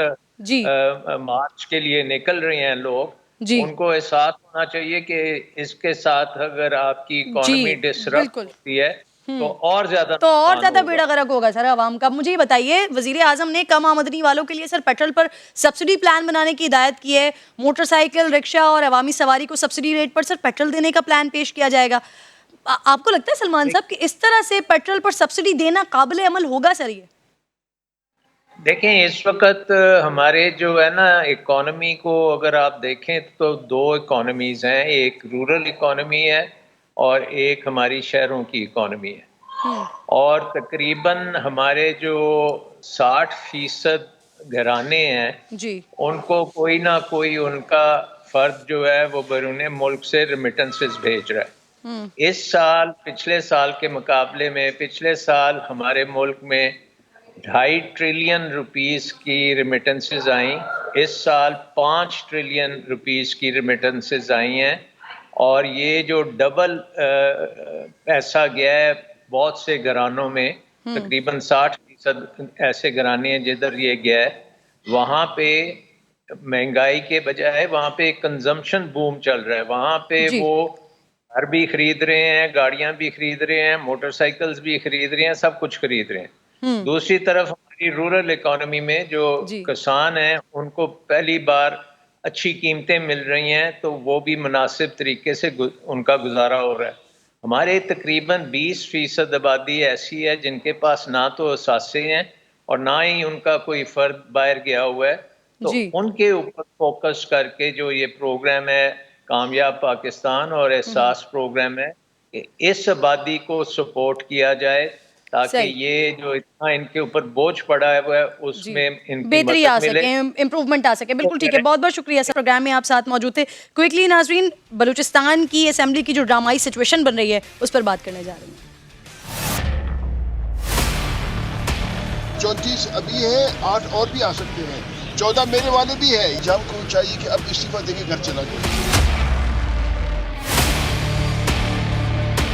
मार्च के लिए निकल रहे हैं लोग, उनको एहसास होना चाहिए कि इसके साथ अगर आपकी इकोनॉमी डिसरप्ट होती है तो और ज्यादा बेड़ा गर्क होगा सर आवाम का। मुझे ये बताइए, वजीर आजम ने कम आमदनी वालों के लिए सर पेट्रोल पर सब्सिडी प्लान बनाने की हिदायत की है। मोटरसाइकिल, रिक्शा और अवामी सवारी को सब्सिडी रेट पर सर पेट्रोल देने का प्लान पेश किया जाएगा। आपको लगता है सलमान साहब कि इस तरह से पेट्रोल पर सब्सिडी देना काबिल अमल होगा सर? ये देखें, इस वक्त हमारे जो है ना इकोनॉमी को अगर आप देखें तो दो इकोनॉमीज हैं, एक रूरल इकोनॉमी है और एक हमारी शहरों की इकोनॉमी है। और तकरीबन हमारे जो 60% घराने हैं उनको कोई ना कोई उनका फर्द जो है वो बैरून मुल्क से रेमिटेंसेस भेज रहा है। इस साल पिछले साल के मुकाबले में पिछले साल हमारे मुल्क में 2.5 ट्रिलियन रुपीस की रेमिटेंसेस आई। इस साल 5 ट्रिलियन रुपीस की रेमिटेंसेस आई हैं और ये जो डबल पैसा गया है बहुत से घरानों में, तकरीबन 60% ऐसे घराने हैं जिधर ये गया है, वहाँ पे महंगाई के बजाय वहाँ पे कंजम्पशन बूम चल रहा है। वहाँ पे वो घर भी खरीद रहे हैं, गाड़ियां भी खरीद रहे हैं, मोटरसाइकिल्स भी खरीद रहे हैं, सब कुछ खरीद रहे हैं। दूसरी तरफ हमारी रूरल इकोनॉमी में जो किसान हैं उनको पहली बार अच्छी कीमतें मिल रही हैं, तो वो भी मुनासिब तरीके से उनका गुजारा हो रहा है। हमारे तकरीबन 20% आबादी ऐसी है जिनके पास ना तो असासे हैं और ना ही उनका कोई फर्द बाहर गया हुआ है, तो उनके ऊपर फोकस करके जो ये प्रोग्राम है कामयाब पाकिस्तान और एहसास प्रोग्राम है, इस आबादी को सपोर्ट किया जाए ताकि ये जो इतना इनके ऊपर बोझ पड़ा है वो उसमें बेहतरी आ सके, इम्प्रूवमेंट आ सके। बिल्कुल ठीक है, बहुत बहुत शुक्रिया सर, प्रोग्राम में आप साथ मौजूद थे। क्विकली नाजरीन, बलूचिस्तान की असेंबली की जो ड्रामाई सिचुएशन बन रही है उस पर बात करने जा रहे हैं। 34 अभी है, 8 और भी आ सकते हैं, 14 मेरे वाले भी है। जब को चाहिए कि अब इस्तीफा देके घर चला जाए।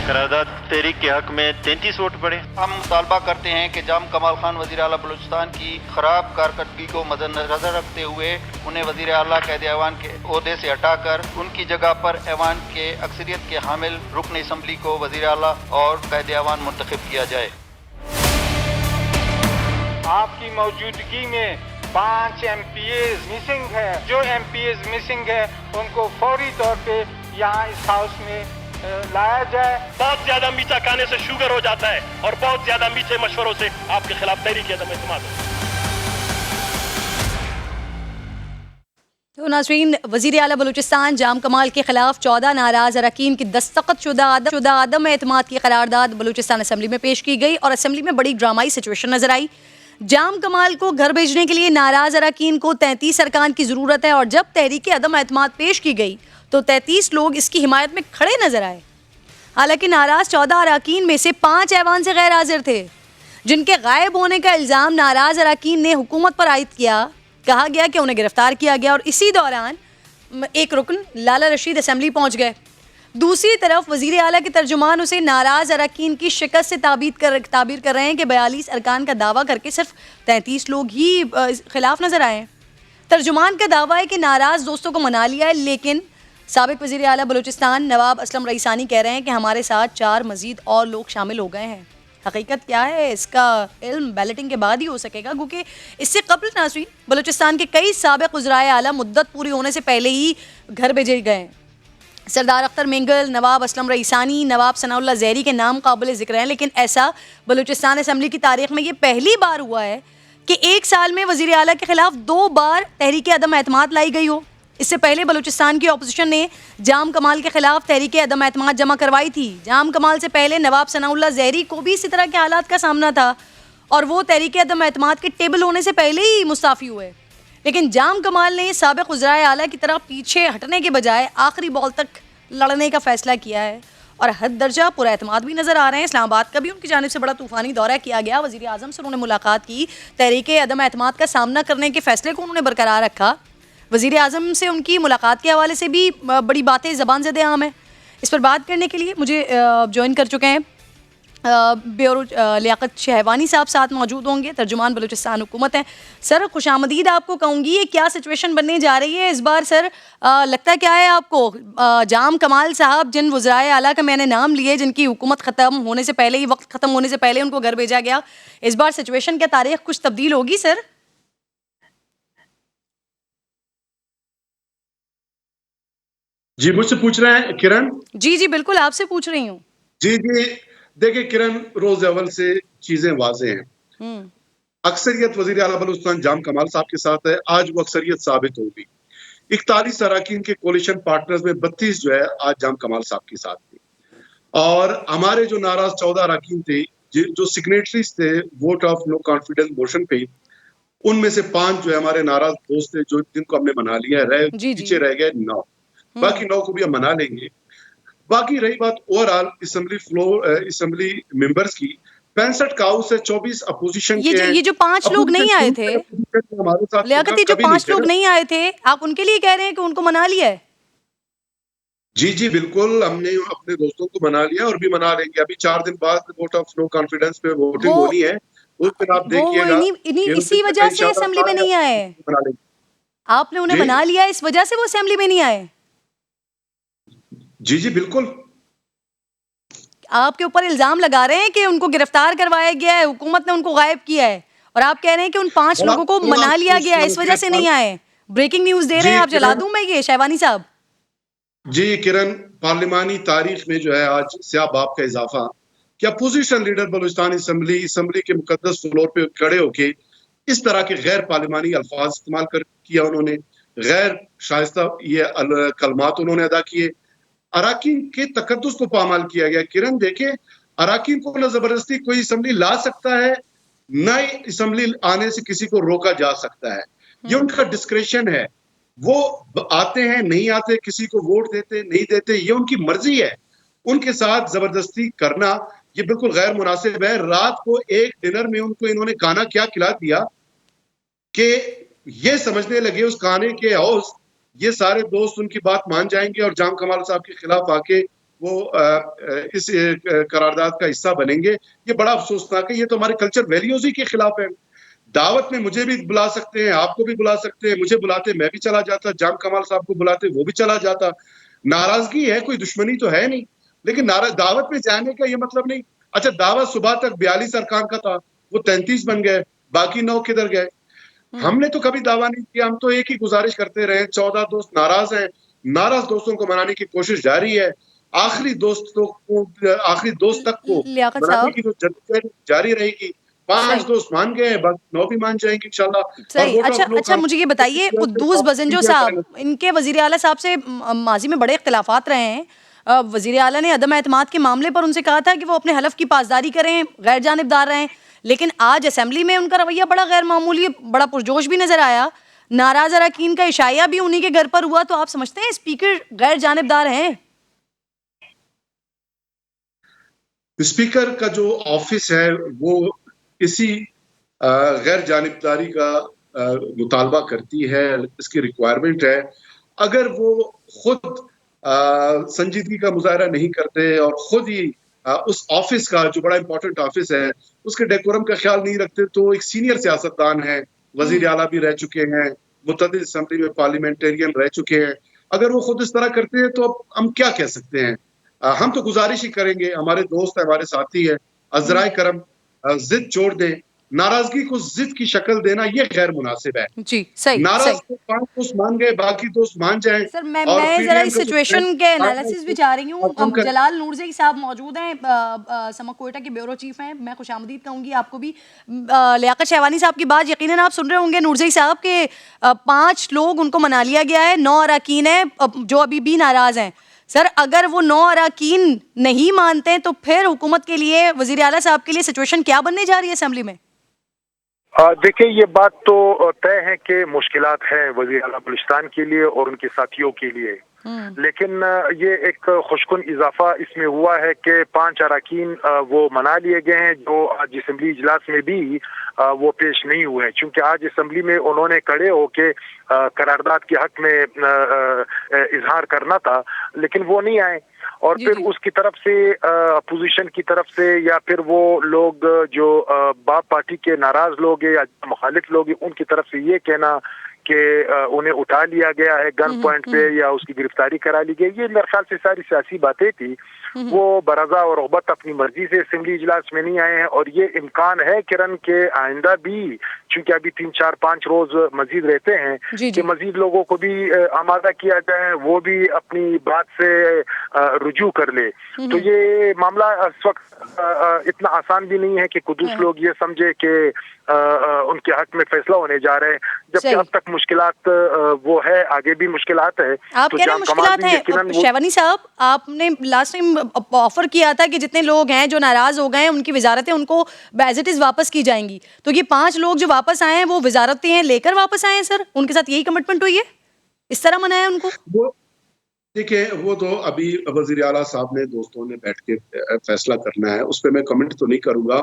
करारदाद तहरीक के हक में 33 वोट पड़े। हम मुतालबा करते हैं कि जाम कमाल खान वज़ीर आला बलूचिस्तान की खराब कारकर्दगी को मद्देनजर रखते हुए उन्हें वज़ीर आला क़ायद ऐवान के ओहदे से हटाकर उनकी जगह पर ऐवान के अक्सरियत के हामिल रुकन असम्बली को वज़ीर आला और क़ायद ऐवान मुंतखब किया जाए। आपकी मौजूदगी में 5 MPs मिसिंग है। जो MPs मिसिंग है उनको फौरी तौर पे यहाँ इस हाउस में लाया जाए। बहुत ज्यादा मीठा खाने से शुगर हो जाता है और बहुत ज्यादा मीठे मशवरों से आपके खिलाफ तहरीक अदम एतमाद। तो नाज़रीन, वज़ीर आला बलूचिस्तान जाम कमाल के खिलाफ 14 नाराज़ अरकान की दस्तखत शुदा अदम एतमाद की करारदाद बलूचिस्तान असम्बली में पेश की गई और असम्बली में बड़ी ड्रामाई सिचुएशन नजर आई। जाम कमाल को घर भेजने के लिए नाराज़ अरकान को 33 अरकान की ज़रूरत है और जब तहरीक अदम एतमाद पेश की गई तो 33 लोग इसकी हिमायत में खड़े नजर आए। हालांकि नाराज़ 14 अरकान में से 5 ऐवान से गैर हाजिर थे, जिनके गायब होने का इल्ज़ाम नाराज़ अरकान ने हुकूमत पर आयद किया। कहा गया कि उन्हें गिरफ्तार किया गया और इसी दौरान एक रुकन लाला रशीद असम्बली पहुंच गए। दूसरी तरफ वज़ीर आला के तर्जुमान उसे नाराज़ अरकान की शिकस्त से ताबीर कर रहे हैं कि 42 अरकान का दावा करके सिर्फ 33 लोग ही खिलाफ नजर आए। तर्जुमान का दावा है कि नाराज़ दोस्तों को मना लिया है, लेकिन साबिक वज़ीर आला बलूचिस्तान नवाब असलम रईसानी कह रहे हैं कि हमारे साथ 4 मज़ीद और लोग शामिल हो गए हैं। हकीकत क्या है इसका इल्म बैलेटिंग के बाद ही हो सकेगा, क्योंकि इससे कबल नाज़रीन बलूचिस्तान के कई साबिक वज़राए आला मुद्दत पूरी होने से पहले ही घर भेजे गए। सरदार अख्तर मेंगल, नवाब असलम रईसानी, नवाब सनाउल्लाह ज़हरी के नाम काबिल ज़िक्र हैं, लेकिन ऐसा बलूचिस्तान असम्बली की तारीख़ में ये पहली बार हुआ है कि एक साल में वज़ीर आला के ख़िलाफ़ 2 बार तहरीक अदम एतमाद लाई गई हो। इससे पहले बलूचिस्तान की अपोजिशन ने जाम कमाल के खिलाफ तहरीक अदम एतमाद जमा करवाई थी। जाम कमाल से पहले नवाब सनाउल्लाह ज़हरी को भी इसी तरह के हालात का सामना था और वो तहरीक अदम एतमाद के टेबल होने से पहले ही मुस्ताफ़ी हुए। लेकिन जाम कमाल ने साबिक़ वज़राए आला की तरह पीछे हटने के बजाय आखिरी बॉल तक लड़ने का फ़ैसला किया है और हद दर्जा पुरएतमाद भी नज़र आ रहे हैं। इस्लामाबाद का भी उनकी जानिब से बड़ा तूफ़ानी दौरा किया गया। वज़ीर आज़म से उन्होंने मुलाकात की, तहरीक अदम एतमाद का सामना करने के फ़ैसले को उन्होंने बरकरार रखा। वज़ीर आज़म से उनकी मुलाकात के हवाले से भी बड़ी बातें ज़बान ज़द आम है। इस पर बात करने के लिए मुझे ज्वाइन कर चुके हैं ब्यूरो लियाकत शहवानी साहब साथ मौजूद होंगे, तर्जुमान बलूचिस्तान हुकूमत हैं। सर खुशामदीद आपको कहूँगी, ये क्या सिचुएशन बनने जा रही है इस बार सर? लगता क्या है आपको जाम कमाल साहब जिन वज़राए आला का मैंने नाम लिए, जिनकी हुकूमत ख़त्म होने से पहले ही, वक्त ख़त्म होने से पहले उनको घर भेजा गया, इस बार सिचुएशन क्या तारीख कुछ तब्दील होगी सर? जी मुझसे पूछ रहे हैं किरण? जी जी बिल्कुल आपसे पूछ रही हूँ। जी जी देखिए किरण, रोज अव्वल से चीजें वाज़े हैं। अक्सरियत वज़ीर आला बलूचिस्तान जाम कमाल साहब के साथ है, आज वो अक्सरियत साबित होगी। 41 अरकान के कोलिशन पार्टनर्स में 32 जो है आज जाम कमाल साहब के साथ थे और हमारे जो नाराज 14 अरकान थे, जो सिग्नेटरीज थे vote of no confidence motion पे, उनमें से 5 जो है हमारे नाराज दोस्त थे, जो जिनको हमने मना लिया है, पीछे रह गए 9, बाकी 9 को भी हम मना लेंगे। बाकी रही बात ओवरऑल असेंबली मेंबर्स की, 65 काउ से 24 अपोजिशन के ये जो 5 लोग नहीं आए थे लियाकत, ये जो 5 लोग नहीं आए थे, आप उनके लिए कह रहे हैं कि उनको मना लिया है? जी जी बिल्कुल, हमने अपने दोस्तों को मना लिया और भी मना लेंगे। अभी 4 दिन बाद वोट ऑफ नो कॉन्फिडेंस पे वोटिंग होनी है, उस दिन आप देखिएगा। इसी वजह से असेंबली में नहीं आए, आपने उन्हें मना लिया, इस वजह से वो असेंबली में नहीं आए? जी जी बिल्कुल। आपके ऊपर इल्जाम लगा रहे हैं कि उनको गिरफ्तार करवाया गया है, हुकूमत ने उनको गायब किया है, और आप कह रहे हैं कि उन 5 लोगों को मना लिया गया है, इस वजह से नहीं आए। ब्रेकिंग न्यूज दे रहे हैं आप, जला दूं मैं ये शहवानी साहब? जी किरण, पार्लिमानी तारीख में जो है आज स्याह बाब का इजाफा कि अपोजिशन लीडर बलूचिस्तान असम्बली के मुकद्दस फ्लोर पे खड़े होके इस तरह के गैर पार्लिमानी अल्फाज इस्तेमाल किया, उन्होंने गैर शाइस्ता ये कलमात उन्होंने अदा किए, अरकान के तकद्दुस को पामाल किया गया। किरण देखे, अरकान को न जबरदस्ती कोई असम्बली ला सकता है, न असम्बली आने से किसी को रोका जा सकता है, ये उनका डिस्क्रेशन है। वो आते हैं, नहीं आते, किसी को वोट देते नहीं देते, ये उनकी मर्जी है। उनके साथ जबरदस्ती करना ये बिल्कुल गैर मुनासिब है। रात को एक डिनर में उनको इन्होंने खाना क्या खिला दिया कि ये समझने लगे उस खाने के हौस ये सारे दोस्त उनकी बात मान जाएंगे और जाम कमाल साहब के खिलाफ आके वो इस करारदाद का हिस्सा बनेंगे, ये बड़ा अफसोसनाक है। ये तो हमारे कल्चर वैल्यूज ही के खिलाफ है। दावत में मुझे भी बुला सकते हैं, आपको भी बुला सकते हैं, मुझे बुलाते मैं भी चला जाता, जाम कमाल साहब को बुलाते वो भी चला जाता। नाराजगी है, कोई दुश्मनी तो है नहीं, लेकिन दावत में जाने का ये मतलब नहीं। अच्छा, दावत सुबह तक 42 अरकान का था, वो 33 बन गए, बाकी 9 किधर गए? हमने तो कभी दावा नहीं किया, हम तो एक ही गुजारिश करते रहे। 14 दोस्त नाराज हैं, नाराज दोस्तों को मनाने की कोशिश जारी है, आखिरी दोस्त तक को मनाने की जद्दोजहद जारी रहेगी। 5 दोस्त मान गए, बाकी 9 भी मान जाएंगे इंशाल्लाह। सही। अच्छा, मुझे ये बताइए, कुद्दूस बजंजो साहब, इनके वजीर आला साहब से माजी में बड़े इख्तिलाफात रहे हैं। वजीर आला ने अदम एतमाद के मामले पर उनसे कहा था कि वो अपने हलफ की पासदारी करें, गैर जानिबदार रहें, लेकिन आज असेंबली में उनका रवैया बड़ा गैर मामूली, बड़ा पुरजोश भी नजर आया। नाराज अरकान का इशाया भी उन्हीं के घर पर हुआ। तो आप समझते हैं स्पीकर गैर जानिबदार हैं? स्पीकर का जो ऑफिस है वो इसी गैर जानिबदारी का मुतालबा करती है, इसकी रिक्वायरमेंट है। अगर वो खुद संजीदगी का मुजाहरा नहीं करते और खुद ही उस ऑफिस का, जो बड़ा इंपॉर्टेंट ऑफिस है, उसके डेकोरम का ख्याल नहीं रखते, तो एक सीनियर सियासतदान है, वजीर आला भी रह चुके हैं, मुतअद्दिद असेंबली में पार्लियामेंटेरियन रह चुके हैं, अगर वो खुद इस तरह करते हैं तो अब हम क्या कह सकते हैं? हम तो गुजारिश ही करेंगे, हमारे दोस्त है, हमारे साथी है, अज़राए करम जिद छोड़ दें। नाराजगी को जिद की शक्ल देना ये गैर मुनासिब है। जी, सही। नाराज तो 5 दोस्त मान गए, बाकी दोस्त मान जाएं। सर, मैं जरा इस सिचुएशन के एनालिसिस भी चाह रही हूँ। जलाल नूरजई साहब मौजूद हैं, समक कोयटा के ब्यूरो चीफ हैं, मैं खुशामदीद कहूँगी आपको भी। लियाकत शहवानी साहब की बात यकीनन आप सुन रहे होंगे नूरजई साहब के 5 लोग उनको मना लिया गया है, 9 अरकान हैं जो अभी भी नाराज हैं। सर, अगर वो 9 अरकान नहीं मानते तो फिर हुकूमत के लिए, वजीर आला साहब के लिए सिचुएशन क्या बनने जा रही है असेंबली में? देखिए, ये बात तो तय है कि मुश्किलात हैं वज़ीर आला बलूचिस्तान के लिए और उनके साथियों के लिए, लेकिन ये एक खुशकुन इजाफा इसमें हुआ है कि 5 अरकान वो मना लिए गए हैं जो आज असेंबली इजलास में भी वो पेश नहीं हुए हैं, क्योंकि आज असेंबली में उन्होंने खड़े होके करारदाद के हक में इजहार करना था, लेकिन वो नहीं आए। और फिर उसकी तरफ से, अपोजिशन की तरफ से, या फिर वो लोग जो बाप पार्टी के नाराज लोग हैं या मुखालिफ लोग हैं, उनकी तरफ से ये कहना कि उन्हें उठा लिया गया है गन पॉइंट पे या उसकी गिरफ्तारी करा ली गई, ये मेरे ख्याल से सारी सियासी बातें थी। वो बरज़ा और रग़बत अपनी मर्जी से असेंबली इजलास में नहीं आए हैं, और ये इम्कान है किरण के आइंदा भी, चूंकि अभी 3, 4, 5 रोज मजीद रहते हैं, कि मजीद लोगों को भी आमादा किया जाए, वो भी अपनी बात से रुजू कर ले। तो ये मामला इस वक्त इतना आसान भी नहीं है कि कुछ लोग ये समझे कि उनके हक में फैसला होने जा रहे हैं, जबकि अब तक मुश्किलात वो है, आगे भी मुश्किलात है। आप कह रहे हैं मुश्किलात है। शहवानी साहब, आपने लास्ट टाइम ऑफर किया था कि जितने लोग हैं जो नाराज हो गए हैं उनकी वजारतें उनको एज इट इज वापस की जाएंगी, तो ये 5 लोग जो वापस आए हैं वो वजारतें लेकर वापस आए हैं सर? उनके साथ यही कमिटमेंट हुई है, इस तरह मनाया उनको? देखिए, वो तो अभी वजीर आला साहब ने, दोस्तों ने बैठ के फैसला करना है, उस पर मैं कमेंट तो नहीं करूंगा,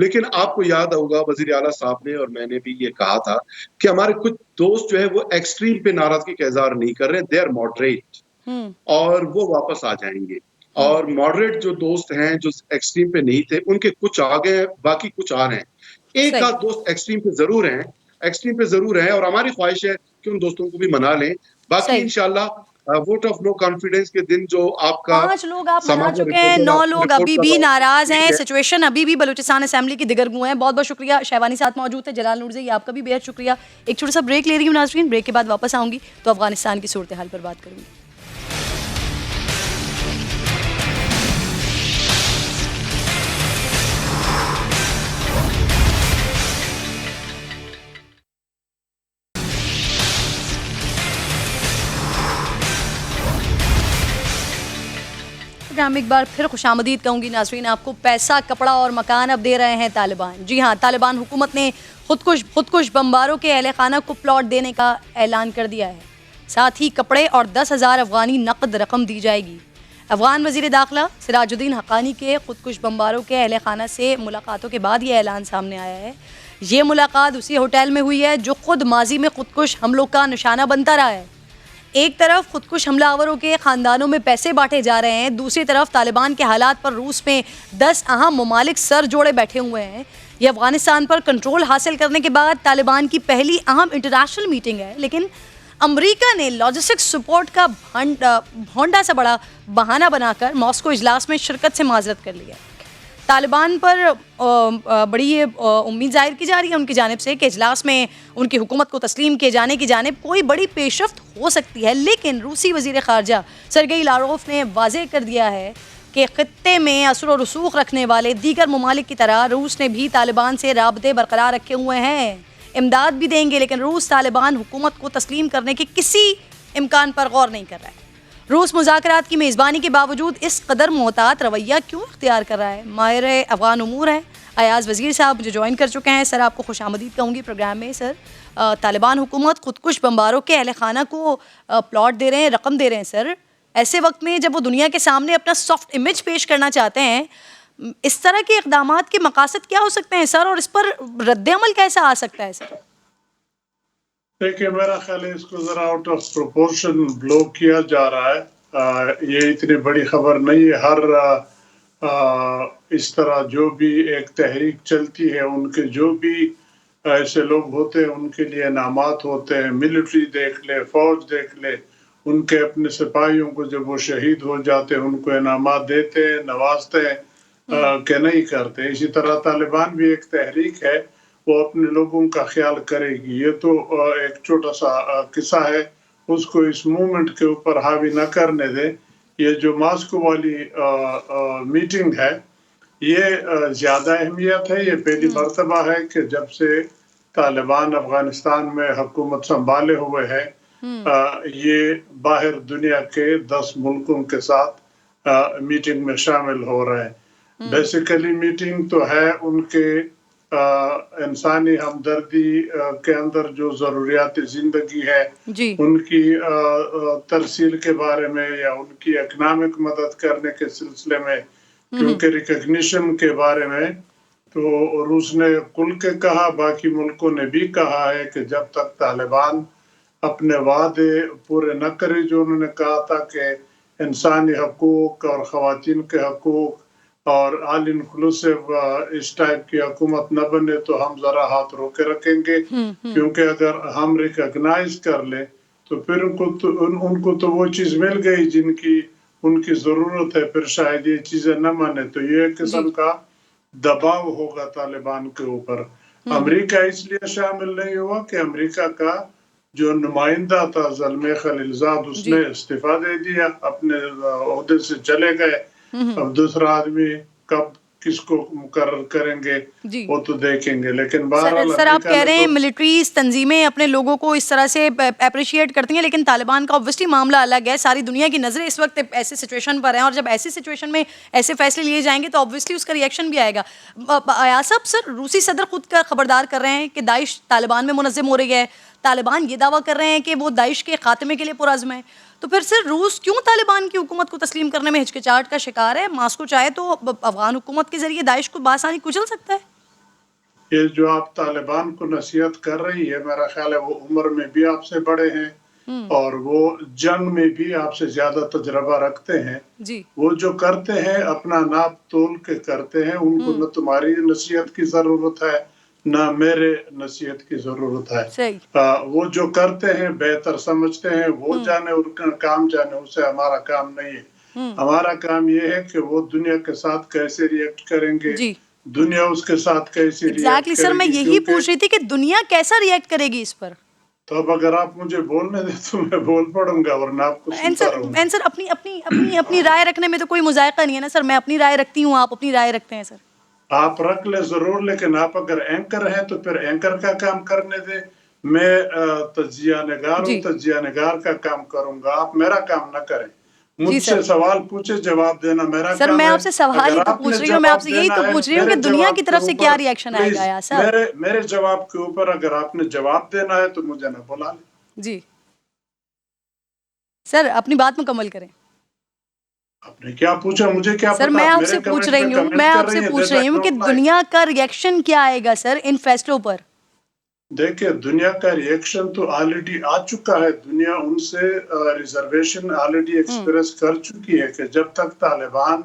लेकिन आपको याद होगा वजीर आला साहब ने और मैंने भी ये कहा था कि हमारे कुछ दोस्त जो है वो एक्सट्रीम पे नाराजगी का इजहार नहीं कर रहे, दे आर मॉडरेट, और वो वापस आ जाएंगे। और मॉडरेट जो दोस्त हैं जो एक्सट्रीम पे नहीं थे, उनके कुछ आ गए, बाकी कुछ आ रहे हैं। एक आध दोस्त एक्सट्रीम पे जरूर हैं, और हमारी ख्वाहिश है कि उन दोस्तों को भी मना लें। बाकी इंशाल्लाह वोट ऑफ नो कॉन्फिडेंस के दिन जो आपका 5 लोग आप मना चुके हैं, 9 लोग अभी भी नाराज हैं, सिचुएशन अभी भी बलूचिस्तान असेंबली की दिगरगू है। बहुत बहुत शुक्रिया। शहवानी साथ मौजूद है, जलाल नूरजई आपका भी बेहद शुक्रिया। एक छोटा सा ब्रेक ले रही हूँ नाज़रीन, ब्रेक के बाद वापस आऊंगी तो अफगानिस्तान की सूरत हाल पर बात करूंगी। प्रोग्राम एक बार फिर खुशामदीद कहूँगी नाज़रीन आपको। पैसा, कपड़ा और मकान अब दे रहे हैं तालिबान। जी हाँ, तालिबान हुकूमत ने खुदकुश बमबारों के अहले खाना को प्लॉट देने का ऐलान कर दिया है। साथ ही कपड़े और 10,000 अफगानी नकद रकम दी जाएगी। अफगान वज़ीर दाखिला सिराजुद्दीन हक़ानी के खुदकुश बमबारों के अहले खाना से मुलाकातों के बाद ये ऐलान सामने आया है। ये मुलाकात उसी होटल में हुई है जो खुद माजी में खुदकुश हमलों का निशाना बनता रहा है। एक तरफ खुदकुश हमलावरों के ख़ानदानों में पैसे बांटे जा रहे हैं, दूसरी तरफ तालिबान के हालात पर रूस में 10 अहम ममालिक सर जोड़े बैठे हुए हैं। ये अफ़गानिस्तान पर कंट्रोल हासिल करने के बाद तालिबान की पहली अहम इंटरनेशनल मीटिंग है, लेकिन अमेरिका ने लॉजिस्टिक्स सपोर्ट का भोंडा सा बड़ा बहाना बनाकर मॉस्को इजलास में शिरकत से माजरत कर लिया। तालिबान पर बड़ी ये उम्मीद जाहिर की जा रही है उनकी जानिब से कि इजलास में उनकी हुकूमत को तस्लीम किए जाने की जानिब कोई बड़ी पेशरफ्त हो सकती है, लेकिन रूसी वज़ीर ख़ारजा सरगेई लारोफ ने वाज़ेह कर दिया है कि ख़ित्ते में असर व रसूख रखने वाले दीगर ममालिक की तरह रूस ने भी तालिबान से राबते बरकरार रखे हुए हैं, इमदाद भी देंगे, लेकिन रूस तालिबान हुकूमत को तस्लीम करने के किसी इम्कान पर गौर नहीं कर रहा है। रूस मुज़ाकरात की मेज़बानी के बावजूद इस कदर मोहतात रवैया क्यों इख्तियार कर रहा है? माहिर अफ़गान उमूर हैं अयाज़ वज़ीर साहब मुझे ज्वाइन कर चुके हैं। सर, आपको खुशामदीद कहूँगी प्रोग्राम में। सर, तालिबान हुकूमत खुदकुश बम्बारों के अहल खाना को प्लॉट दे रहे हैं, रकम दे रहे हैं। सर, ऐसे वक्त में जब वो दुनिया के सामने अपना सॉफ्ट इमेज पेश करना चाहते हैं, इस तरह के इक़दामात के मकासद क्या हो सकते हैं सर, और इस पर रद्द-ए-अमल कैसा आ सकता है सर? देखिए, मेरा ख्याल है इसको ज़रा आउट ऑफ प्रोपोर्शन ब्लो किया जा रहा है। ये इतनी बड़ी खबर नहीं है। इस तरह जो भी एक तहरीक चलती है, उनके जो भी ऐसे लोग होते हैं उनके लिए इनामात होते हैं। मिलिट्री देख ले, फौज देख ले, उनके अपने सिपाहियों को जब वो शहीद हो जाते हैं उनको इनामात देते हैं, नवाजते हैं, कि नहीं करते। इसी तरह तालिबान भी एक तहरीक है, वो अपने लोगों का ख्याल करेगी। ये तो एक छोटा सा किस्सा है, उसको इस मूवमेंट के ऊपर हावी न करने दे। ये जो मॉस्को वाली मीटिंग है, ये ज़्यादा अहमियत है। ये पहली मर्तबा है कि जब से तालिबान अफगानिस्तान में हुकूमत संभाले हुए है, ये बाहर दुनिया के 10 मुल्कों के साथ मीटिंग में शामिल हो रहे हैं। बेसिकली मीटिंग तो है उनके इंसानी हमदर्दी के अंदर जो ज़रूरियात ज़िंदगी है उनकी तरसील के बारे में, या उनकी इकनॉमिक मदद करने के सिलसिले में, क्योंकि रिकग्निशन के बारे में तो रूस ने खुल के कहा, बाकी मुल्कों ने भी कहा है कि जब तक तालिबान अपने वादे पूरे न करे जो उन्होंने कहा था कि इंसानी हकूक़ और ख़वातीन के हकूक़ और ऑल इंक्लूसिव इस टाइप की हुकूमत न बने, तो हम ज़रा हाथ रोके रखेंगे। क्योंकि अगर हम रिकग्नाइज कर ले तो फिर उनको तो वो चीज़ मिल गई जिनकी उनकी ज़रूरत है, फिर शायद ये चीज़ें न माने। तो ये एक किस्म का दबाव होगा तालिबान के ऊपर। अमेरिका इसलिए शामिल नहीं हुआ कि अमेरिका का जो नुमाइंदा था ज़ल्मे खलीलजाद, उसने इस्तीफा दे दिया, अपने ओहदे से चले गए। अब दूसरा आदमी कब किसको मुकर्रर करेंगे वो तो देखेंगे। लेकिन सर आप कह रहे हैं मिलिट्री तंजीमें अपने लोगों को इस तरह से अप्रिशिएट करती हैं, लेकिन तालिबान का ऑब्वियसली मामला अलग है। सारी दुनिया की नज़रें इस वक्त ऐसे सिचुएशन पर हैं, और जब ऐसी सिचुएशन में ऐसे फैसले लिए जाएंगे तो ऑब्वियसली उसका रिएक्शन भी आएगा। अयाज साहब, सर रूसी सदर खुद का खबरदार कर रहे हैं कि दाइश तालिबान में मुनज़्ज़म हो रही है। तालिबान ये दावा कर रहे हैं कि वो दाइश के खात्मे के लिए पुरज़्म है। तो फिर सर रूस क्यों तालिबान की हुकूमत को तस्लीम करने में हिचकिचाहट का शिकार है? मॉस्को चाहे तो अफगान हुकूमत के जरिए दाइश को बासानी कुचल सकता है। ये जो आप तालिबान को नसीहत कर रही है, मेरा ख्याल है वो उम्र में भी आपसे बड़े हैं और वो जंग में भी आपसे ज्यादा तजर्बा रखते हैं जी। वो जो करते हैं अपना नाप तोल के करते हैं। उनको न तुम्हारी नसीहत की जरूरत है ना मेरे नसीहत की जरूरत है। वो जो करते हैं बेहतर समझते हैं, वो जाने उनका काम जाने, उससे हमारा काम नहीं है। हमारा काम ये है कि वो दुनिया के साथ कैसे रिएक्ट करेंगे, दुनिया उसके साथ कैसे रिएक्ट करेगी। सर मैं यही पूछ रही थी कि दुनिया कैसा रिएक्ट करेगी इस पर। तो अब अगर आप मुझे बोलने दे तो मैं बोल पड़ूंगा, वरना आपको सुनता रहूंगा। सर अपनी राय रखने में तो कोई मुजायका नहीं है ना सर। मैं अपनी राय रखती हूँ, आप अपनी राय रखते हैं सर। आप रख ले जरूर, लेकिन आप अगर एंकर हैं तो फिर एंकर का काम करने दे। मैं तज्जिया निगार हूँ, तज्जिया निगार का काम करूंगा, आप मेरा काम ना करें। मुझसे सवाल पूछे, जवाब देना मेरा सर। मैं आपसे सवाल ही तो पूछ रही हूँ, मैं आपसे यही तो पूछ रही हूँ कि दुनिया की तरफ से क्या रिएक्शन आएगा यार सर। मेरे जवाब के ऊपर अगर आपने जवाब देना है तो मुझे ना बुला ले। जी सर, अपनी बात मुकम्मल करें। आपने क्या पूछा, मुझे क्या सर? मैं आपसे पूछ रही हूँ कि दुनिया का रिएक्शन क्या आएगा सर इन फैसलों पर। देखिए दुनिया का रिएक्शन तो ऑलरेडी आ चुका है। दुनिया उनसे रिजर्वेशन ऑलरेडी एक्सप्रेस कर चुकी है कि जब तक तालिबान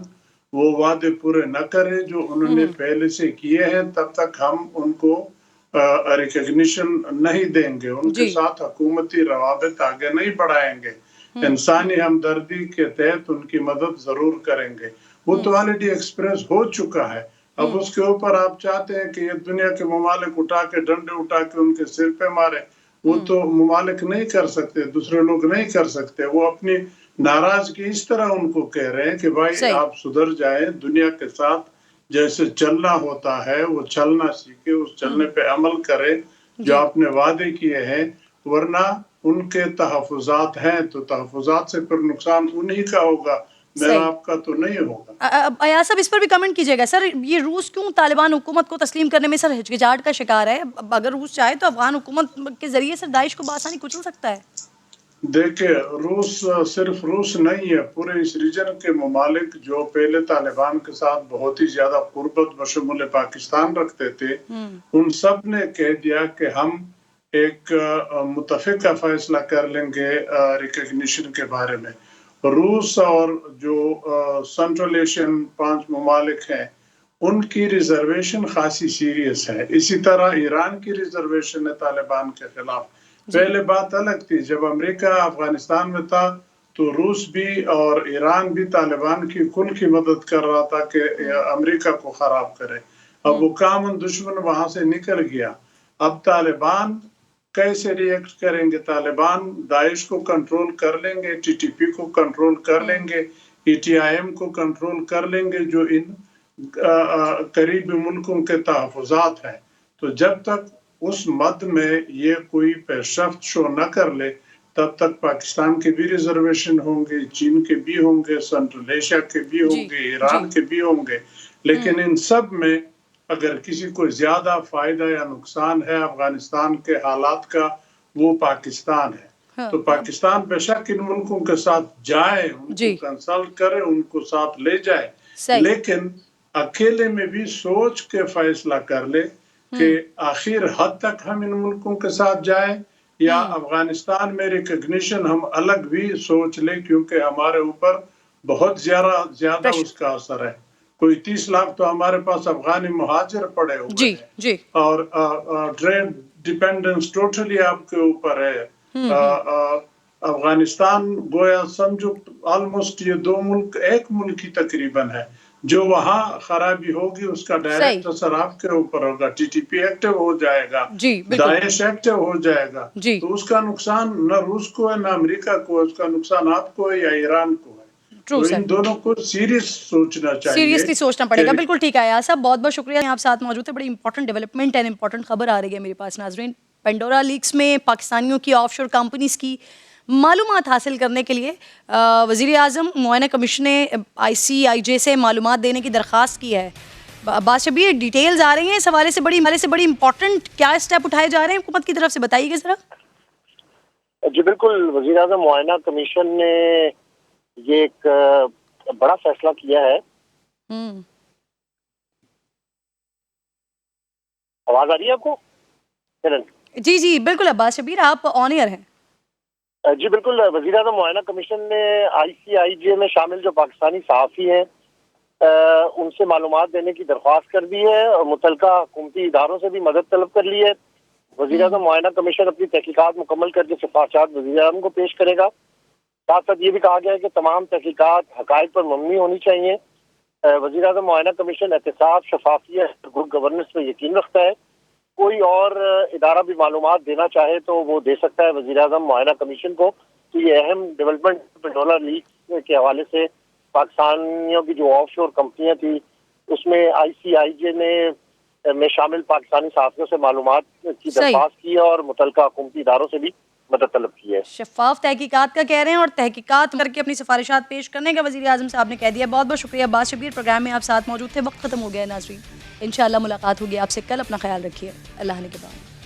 वो वादे पूरे न करे जो उन्होंने पहले से किए हैं तब तक हम उनको रिकग्निशन नहीं देंगे, उनके साथ हुकूमती रवाबित आगे नहीं बढ़ाएंगे, इंसानी हमदर्दी के तहत उनकी मदद जरूर करेंगे। वो तो ऑलरेडी एक्सप्रेस हो चुका है। अब उसके ऊपर आप चाहते हैं कि ये दुनिया के ममालिक उठा के डंडे उठा के उनके सिर पे मारे, वो तो ममालिक नहीं कर सकते, दूसरे लोग नहीं कर सकते। वो अपनी नाराजगी इस तरह उनको कह रहे हैं कि भाई आप सुधर जाए, दुनिया के साथ जैसे चलना होता है वो चलना सीखे, उस चलने पे अमल करे जो आपने वादे किए हैं, वरना उनके तहफुजात हैं तो तहफुजात से फिर नुकसान उन्हीं का होगा, मेरा आपका तो नहीं होगा। अयाज साहब इस पर भी कमेंट कीजिएगा सर, ये रूस क्यों तालिबान हुकूमत को तस्लीम करने में सर हिचकिचाहट का शिकार है? अगर रूस चाहे तो अफगान हुकूमत के जरिए सर दाइश को बासानी कुचल सकता है। देखिए रूस सिर्फ रूस नहीं है, पूरे इस रीजन के ममालिक जो पहले तालिबान के साथ बहुत ही ज्यादा कुर्बत बशमूल पाकिस्तान रखते थे, उन सब ने कह दिया कि हम एक मुतफिका फैसला कर लेंगे रिकग्निशन के बारे में। रूस और जो सेंट्रल एशियन 5 ममालिक हैं उनकी रिजर्वेशन खासी सीरियस है। इसी तरह ईरान की रिजर्वेशन है तालिबान के खिलाफ। पहले बात अलग थी, जब अमेरिका अफगानिस्तान में था तो रूस भी और ईरान भी तालिबान की कुल की मदद कर रहा था कि अमेरिका को खराब करे। अब वो कामन दुश्मन वहां से निकल गया। अब तालिबान कैसे रिएक्ट करेंगे? तालिबान दाइश को कंट्रोल कर लेंगे, टीटीपी को कंट्रोल कर लेंगे, ईटीआईएम को कंट्रोल कर लेंगे जो इन करीबी मुल्कों के तहफुजात हैं। तो जब तक उस मद में ये कोई पेशरफ्त शो न कर ले तब तक पाकिस्तान के भी रिजर्वेशन होंगे, चीन के भी होंगे, सेंट्रल एशिया के भी होंगे, ईरान के भी होंगे। लेकिन इन सब में अगर किसी को ज्यादा फायदा या नुकसान है अफगानिस्तान के हालात का, वो पाकिस्तान है। तो पाकिस्तान बेशक इन मुल्कों के साथ जाए, उनको कंसल्ट करे, उनको साथ ले जाए, लेकिन अकेले में भी सोच के फैसला कर ले कि आखिर हद तक हम इन मुल्कों के साथ जाए या अफगानिस्तान में रिकग्निशन हम अलग भी सोच ले, क्योंकि हमारे ऊपर बहुत ज्यादा उसका असर है। कोई 30 लाख तो हमारे पास अफगानी मुहाजिर पड़े हुए हैं और ट्रेड डिपेंडेंस टोटली आपके ऊपर है। अफगानिस्तान गोया समझो ऑलमोस्ट ये 2 मुल्क एक मुल्क ही तकरीबन है। जो वहाँ खराबी होगी उसका डायरेक्ट असर आपके ऊपर होगा। टीटीपी एक्टिव हो जाएगा, दाइश एक्टिव हो जाएगा, तो उसका नुकसान न रूस को है न अमेरिका को, उसका नुकसान आपको है या ईरान को है। तो इन दोनों को सीरियस सोचना चाहिए, सीरियसली सोचना पड़ेगा। बिल्कुल ठीक है अयाज साहब, बहुत बहुत शुक्रिया आप साथ मौजूद थे। बड़ी इंपॉर्टेंट डेवलपमेंट एंड इंपॉर्टेंट खबर आ रही है मेरे पास नाजरीन। पेंडोरा लीक्स में पाकिस्तानियों की ऑफशोर कंपनीज की मालूमात हासिल करने के लिए वज़ीर आज़म मुआयना कमीशन ने ICIJ से मालूमात देने की दरख्वास्त की है। अब्बास शबीर डिटेल्स आ रही हैं इस हवाले से, बड़ी इंपॉर्टेंट क्या स्टेप उठाए जा रहे हैं हुकूमत की तरफ से, बताइएगा जरा। जी बिल्कुल, वज़ीर आज़म मुआयना कमीशन ने ये एक बड़ा फैसला किया है। आवाज आ रही है आपको? जी जी बिल्कुल अब्बास शबीर, आप ऑन एयर हैं। जी बिल्कुल, वज़ीर आज़म मुआयना कमीशन ने ICIJ में शामिल जो पाकिस्तानी सहाफ़ी हैं उनसे मालूमात देने की दरख्वास्त कर दी है और मुतलका हुकूमती इदारों से भी मदद तलब कर ली है। वज़ीर आज़म मुआयना कमीशन अपनी तहकीकात मुकम्मल करके सिफारिशात वज़ीर आज़म को पेश करेगा। साथ साथ ये भी कहा गया है कि तमाम तहकीकात हक़ाइक़ पर मबनी होनी चाहिए। वज़ीर आज़म मुआयना कमीशन एहतिसाब, शफाफियत, गुड गवर्नेंस पर यकीन रखता है। कोई और इदारा भी मालूमात देना चाहे तो वो दे सकता है वज़ीर आज़म मुआयना कमीशन को। तो ये अहम डेवलपमेंट पेंडोरा लीक के हवाले से पाकिस्तानियों की जो ऑफशोर कंपनियां थी उसमें ICIJ ने में शामिल पाकिस्तानी सहाफ़ियों से मालूमात की दरख्वास्त की है और मुतलका हुकूमती इदारों से भी मदद तलब की है। शफाफ तहकीकात का कह रहे हैं और तहकीकात करके अपनी सिफारिशात पेश करने का वज़ीर आज़म साहब ने कह दिया। बहुत बहुत शुक्रिया अब्बास शबीर, प्रोग्राम में आप साथ मौजूद थे। वक्त खत्म हो गया है नाज़रीन, इंशाअल्लाह मुलाकात होगी आपसे कल। अपना ख्याल रखिए, अल्लाह ने के बाद।